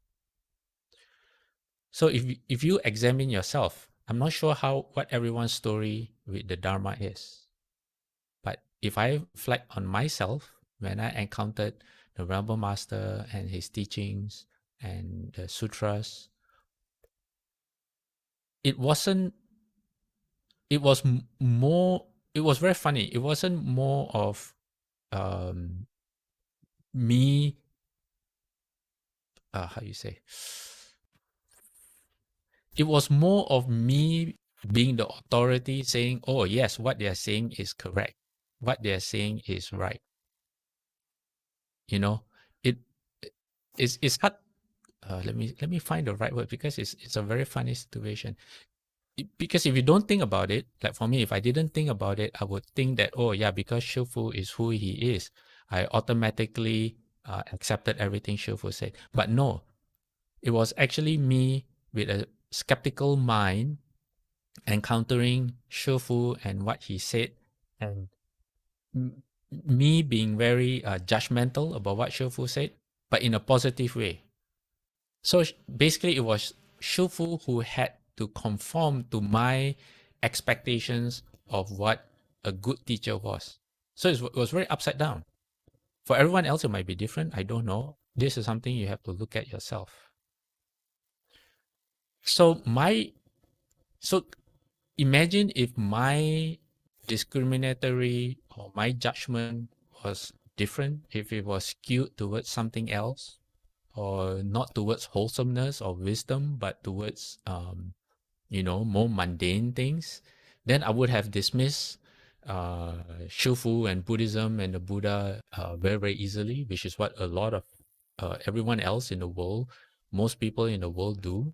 So if you examine yourself, I'm not sure what everyone's story with the Dharma is. But if I reflect on myself, when I encountered the Rebel Master and his teachings and the sutras, it was more it was very funny. It wasn't more of me, how you say? It was more of me being the authority saying, oh, yes, what they're saying is correct. What they're saying is right. You know, it it's hard. Let me find the right word, because it's a very funny situation. Because if you don't think about it, like for me, if I didn't think about it, I would think that, oh yeah, because Shifu is who he is, I automatically accepted everything Shifu said. But no, it was actually me with a skeptical mind encountering Shifu and what he said, and me being very judgmental about what Shifu said, but in a positive way. So basically, it was Shifu who had to conform to my expectations of what a good teacher was. So it was very upside down. For everyone else, it might be different. I don't know. This is something you have to look at yourself. So so imagine if my discriminatory or my judgment was different, if it was skewed towards something else, or not towards wholesomeness or wisdom, but towards more mundane things, then I would have dismissed Shufu and Buddhism and the Buddha very, very easily, which is what a lot of everyone else in the world, most people in the world do.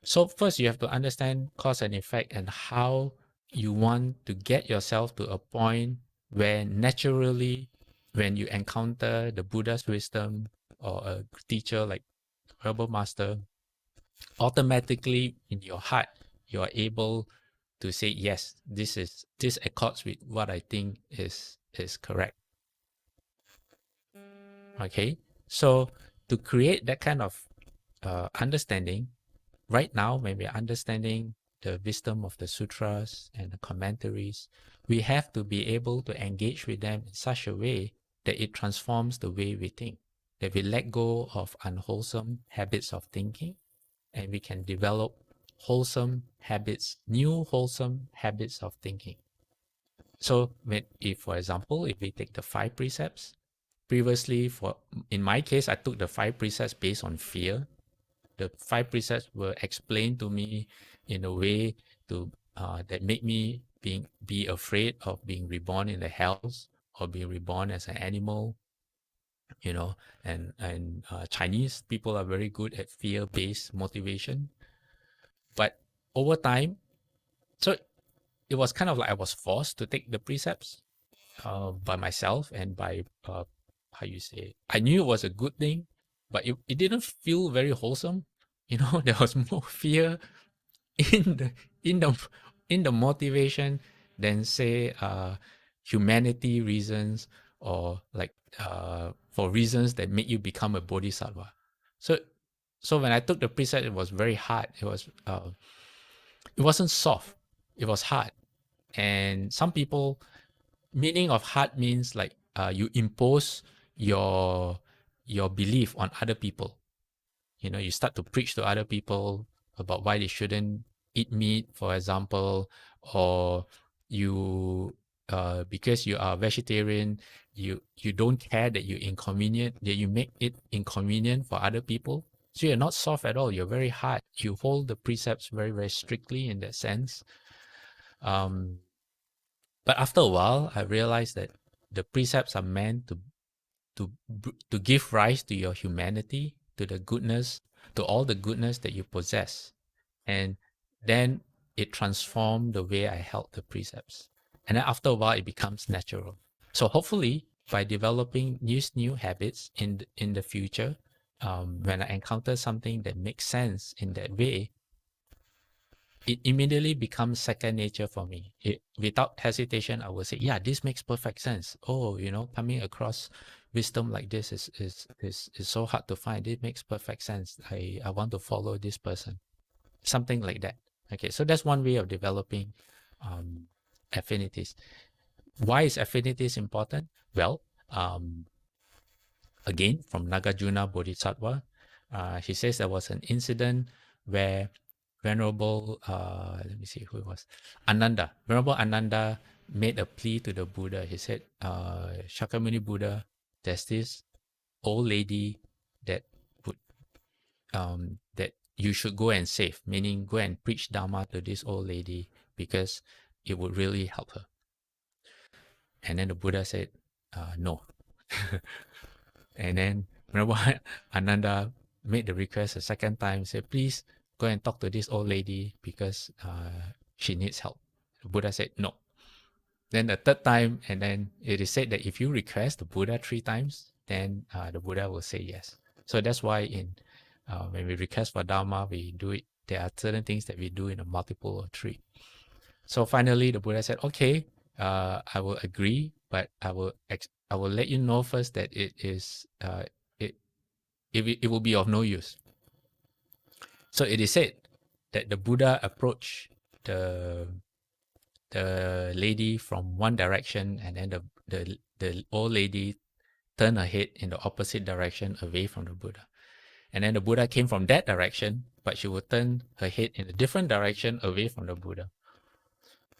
So first you have to understand cause and effect, and how you want to get yourself to a point where naturally, when you encounter the Buddha's wisdom or a teacher like Herbal Master, automatically in your heart you are able to say, yes, this accords with what I think is correct. Okay, so to create that kind of understanding, right now when we're understanding the wisdom of the sutras and the commentaries, we have to be able to engage with them in such a way that it transforms the way we think, that we let go of unwholesome habits of thinking, and we can develop wholesome habits, new wholesome habits of thinking. So if, for example, if we take the 5 precepts, previously, in my case, I took the 5 precepts based on fear. The 5 precepts were explained to me in a way that made me be afraid of being reborn in the hells, or being reborn as an animal. And Chinese people are very good at fear-based motivation. But over time, so it was kind of like I was forced to take the precepts by myself, and by how you say, I knew it was a good thing, but it didn't feel very wholesome. There was more fear in the in the in the motivation than, say, humanity reasons, or like for reasons that make you become a bodhisattva. So when I took the precept, it was very hard. It wasn't soft, it was hard. And some people, meaning of hard means like you impose your belief on other people. You start to preach to other people about why they shouldn't eat meat, for example, or you because you are vegetarian, you don't care that you make it inconvenient for other people. So you're not soft at all, you're very hard. You hold the precepts very, very strictly in that sense. But after a while, I realized that the precepts are meant to give rise to your humanity, to the goodness, to all the goodness that you possess. And then it transformed the way I held the precepts. And then after a while, it becomes natural. So hopefully, by developing these new habits in the future, when I encounter something that makes sense in that way, it immediately becomes second nature for me. Without hesitation, I will say, yeah, this makes perfect sense. Oh, coming across wisdom like this is so hard to find. It makes perfect sense. I want to follow this person. Something like that. Okay, so that's one way of developing affinities. Why is affinities important? Well, again, from Nagarjuna Bodhisattva, he says there was an incident where Venerable, let me see who it was, Ananda. Venerable Ananda made a plea to the Buddha. He said, Shakyamuni Buddha, there's this old lady that would that you should go and save, meaning go and preach Dharma to this old lady because it would really help her. And then the Buddha said, no. And then remember Ananda made the request a second time, said, please go and talk to this old lady because she needs help. The Buddha said, no. Then the third time, and then it is said that if you request the Buddha 3 times, then the Buddha will say yes. So that's why in when we request for Dharma, we do it. There are certain things that we do in a multiple of 3. So finally, the Buddha said, "Okay, I will agree, but I will let you know first that it is it will be of no use." So it is said that the Buddha approached the lady from one direction, and then the old lady turned her head in the opposite direction away from the Buddha. And then the Buddha came from that direction, but she would turn her head in a different direction away from the Buddha.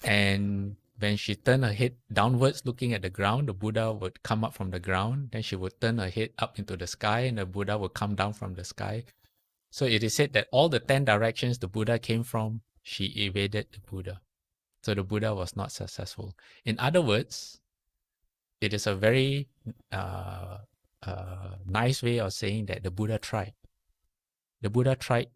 And when she turned her head downwards looking at the ground, the Buddha would come up from the ground. Then she would turn her head up into the sky, and the Buddha would come down from the sky. So it is said that all the 10 directions the Buddha came from, she evaded the Buddha. So the Buddha was not successful. In other words, it is a very nice way of saying that the Buddha tried. The Buddha tried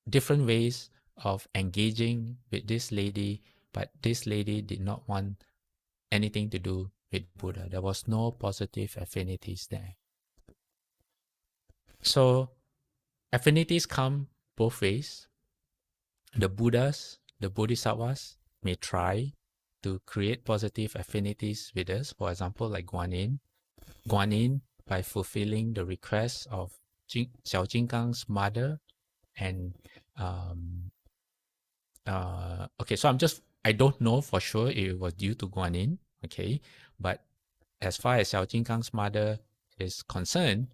different ways of engaging with this lady, but this lady did not want anything to do with Buddha. There was no positive affinities there. So affinities come both ways. The Buddhas, the Bodhisattvas may try to create positive affinities with us. For example, like Guanyin. Guanyin, by fulfilling the request of Xiao Jingang's mother, and okay, so I don't know for sure if it was due to Guanyin, okay, but as far as Xiao Jingang's mother is concerned,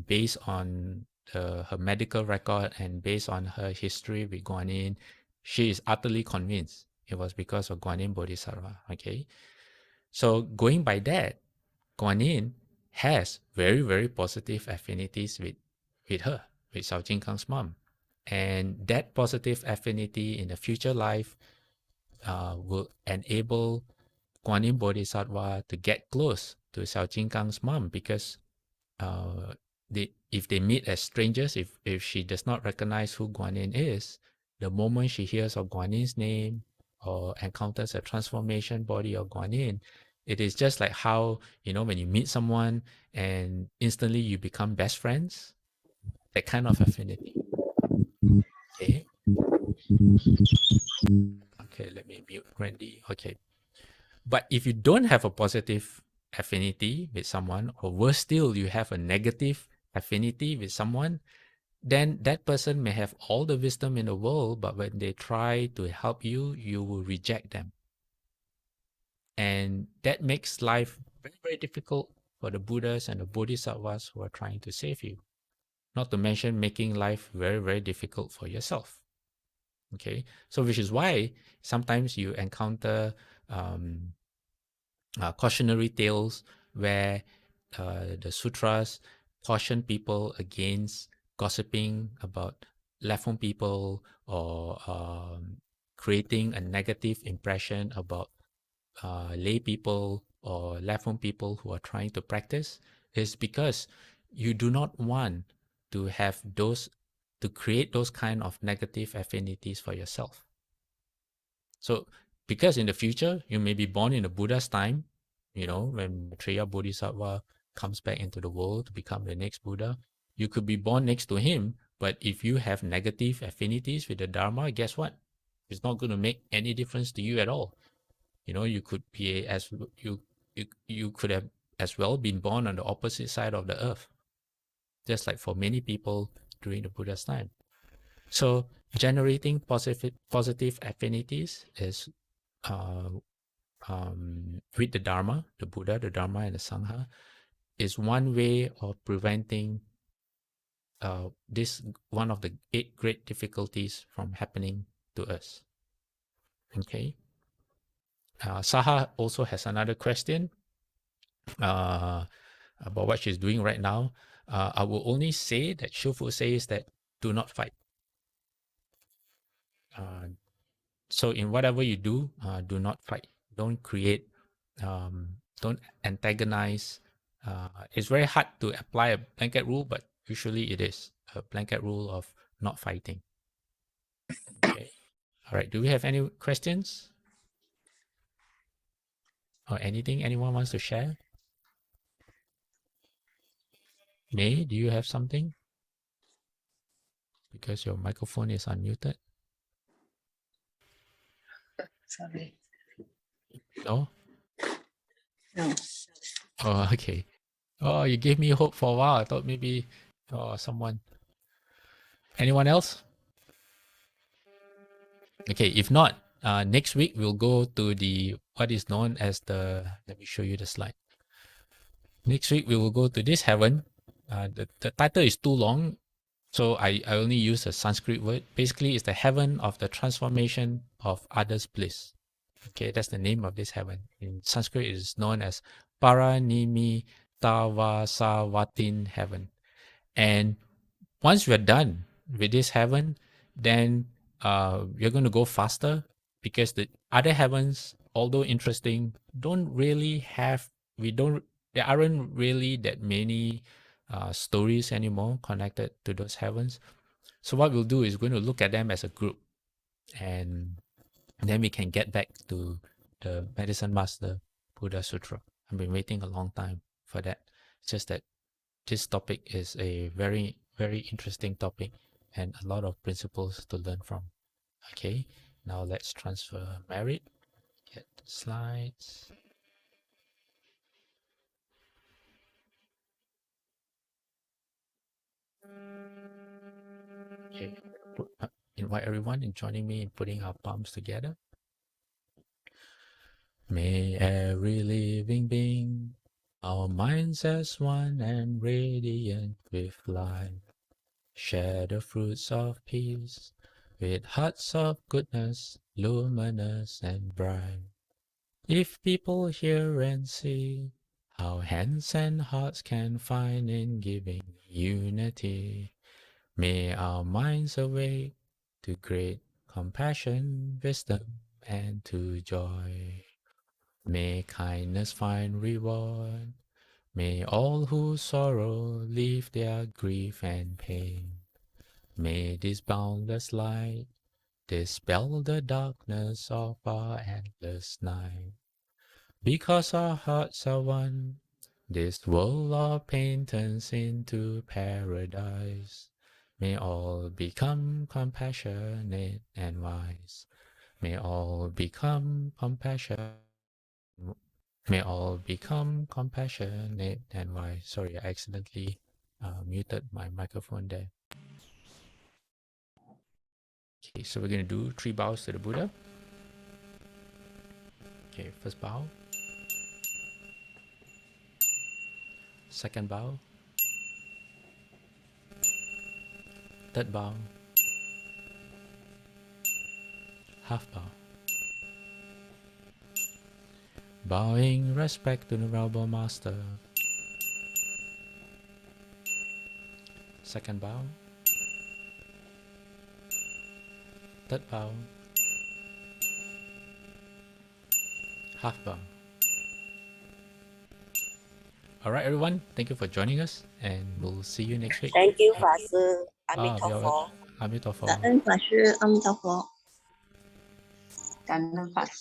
based on her medical record and based on her history with Guanyin, she is utterly convinced it was because of Guanyin Bodhisattva, okay? So going by that, Guanyin has very, very positive affinities with her, with Xiao Jingang's mom. And that positive affinity in the future life will enable Guanyin Bodhisattva to get close to Xiao Jingang's mom, because if they meet as strangers, if she does not recognize who Guanyin is, the moment she hears of Guanyin's name or encounters a transformation body of Guanyin, it is just like how, when you meet someone and instantly you become best friends, that kind of affinity. Okay. Okay, let me mute Randy. Okay. But if you don't have a positive affinity with someone, or worse still, you have a negative affinity with someone, then that person may have all the wisdom in the world, but when they try to help you, you will reject them. And that makes life very, very difficult for the Buddhas and the Bodhisattvas who are trying to save you. Not to mention making life very, very difficult for yourself. Okay, so which is why sometimes you encounter cautionary tales where the sutras caution people against gossiping about Lafon people, or creating a negative impression about lay people or Lafon people who are trying to practice, is because you do not want to have to create those kind of negative affinities for yourself. So because in the future, you may be born in the Buddha's time, when Maitreya Bodhisattva comes back into the world to become the next Buddha, you could be born next to him, but if you have negative affinities with the Dharma, guess what? It's not going to make any difference to you at all. You could be you could have as well been born on the opposite side of the earth, just like for many people during the Buddha's time. So generating positive affinities is with the Dharma, the Buddha, the Dharma, and the Sangha, is one way of preventing this one of the 8 great difficulties from happening to us. Okay. Saha also has another question about what she's doing right now. I will only say that Shufu says that do not fight. So in whatever you do, do not fight. Don't create, don't antagonize. It's very hard to apply a blanket rule, but usually it is a blanket rule of not fighting. Okay. All right. Do we have any questions or anything anyone wants to share? May, do you have something? Because your microphone is unmuted. Sorry. No? No. Oh, okay. Oh, you gave me hope for a while. I thought maybe someone. Anyone else? Okay, if not, next week we'll go to the what is known as the. Let me show you the slide. Next week we will go to this heaven. The title is too long, so I only use a Sanskrit word. Basically, it's the heaven of the transformation of others' bliss. Okay, that's the name of this heaven. In Sanskrit, it is known as Paranimitavatsawatin heaven. And once we're done with this heaven, then we're going to go faster because the other heavens, although interesting, there aren't really that many stories anymore connected to those heavens. So what we'll do is going to look at them as a group, and then we can get back to the Medicine Master Buddha Sutra. I've been waiting a long time for that. It's just that this topic is a very, very interesting topic and a lot of principles to learn from. Okay, now let's transfer Merit. Get the slides. Okay, invite everyone in joining me in putting our palms together. May every living being, our minds as one and radiant with light, share the fruits of peace with hearts of goodness, luminous and bright. If people hear and see how hands and hearts can find in giving unity, may our minds awake to great compassion, wisdom, and to joy. May kindness find reward. May all who sorrow leave their grief and pain. May this boundless light dispel the darkness of our endless night. Because our hearts are one, this world of pain turns into paradise. May all become compassionate and wise. May all become compassionate. May all become compassionate and wise. Sorry, I accidentally muted my microphone there. Okay, so we're going to do 3 bows to the Buddha. Okay, first bow. Second bow. Third bow. Half bow. Bowing respect to the Venerable Master. Second bow. Third bow. Half bow. All right, everyone. Thank you for joining us, and we'll see you next week. Thank you, 法师。阿弥 Ah, 陀 you're 佛。 welcome. 阿弥陀佛。感恩法师，阿弥陀佛。感恩法师。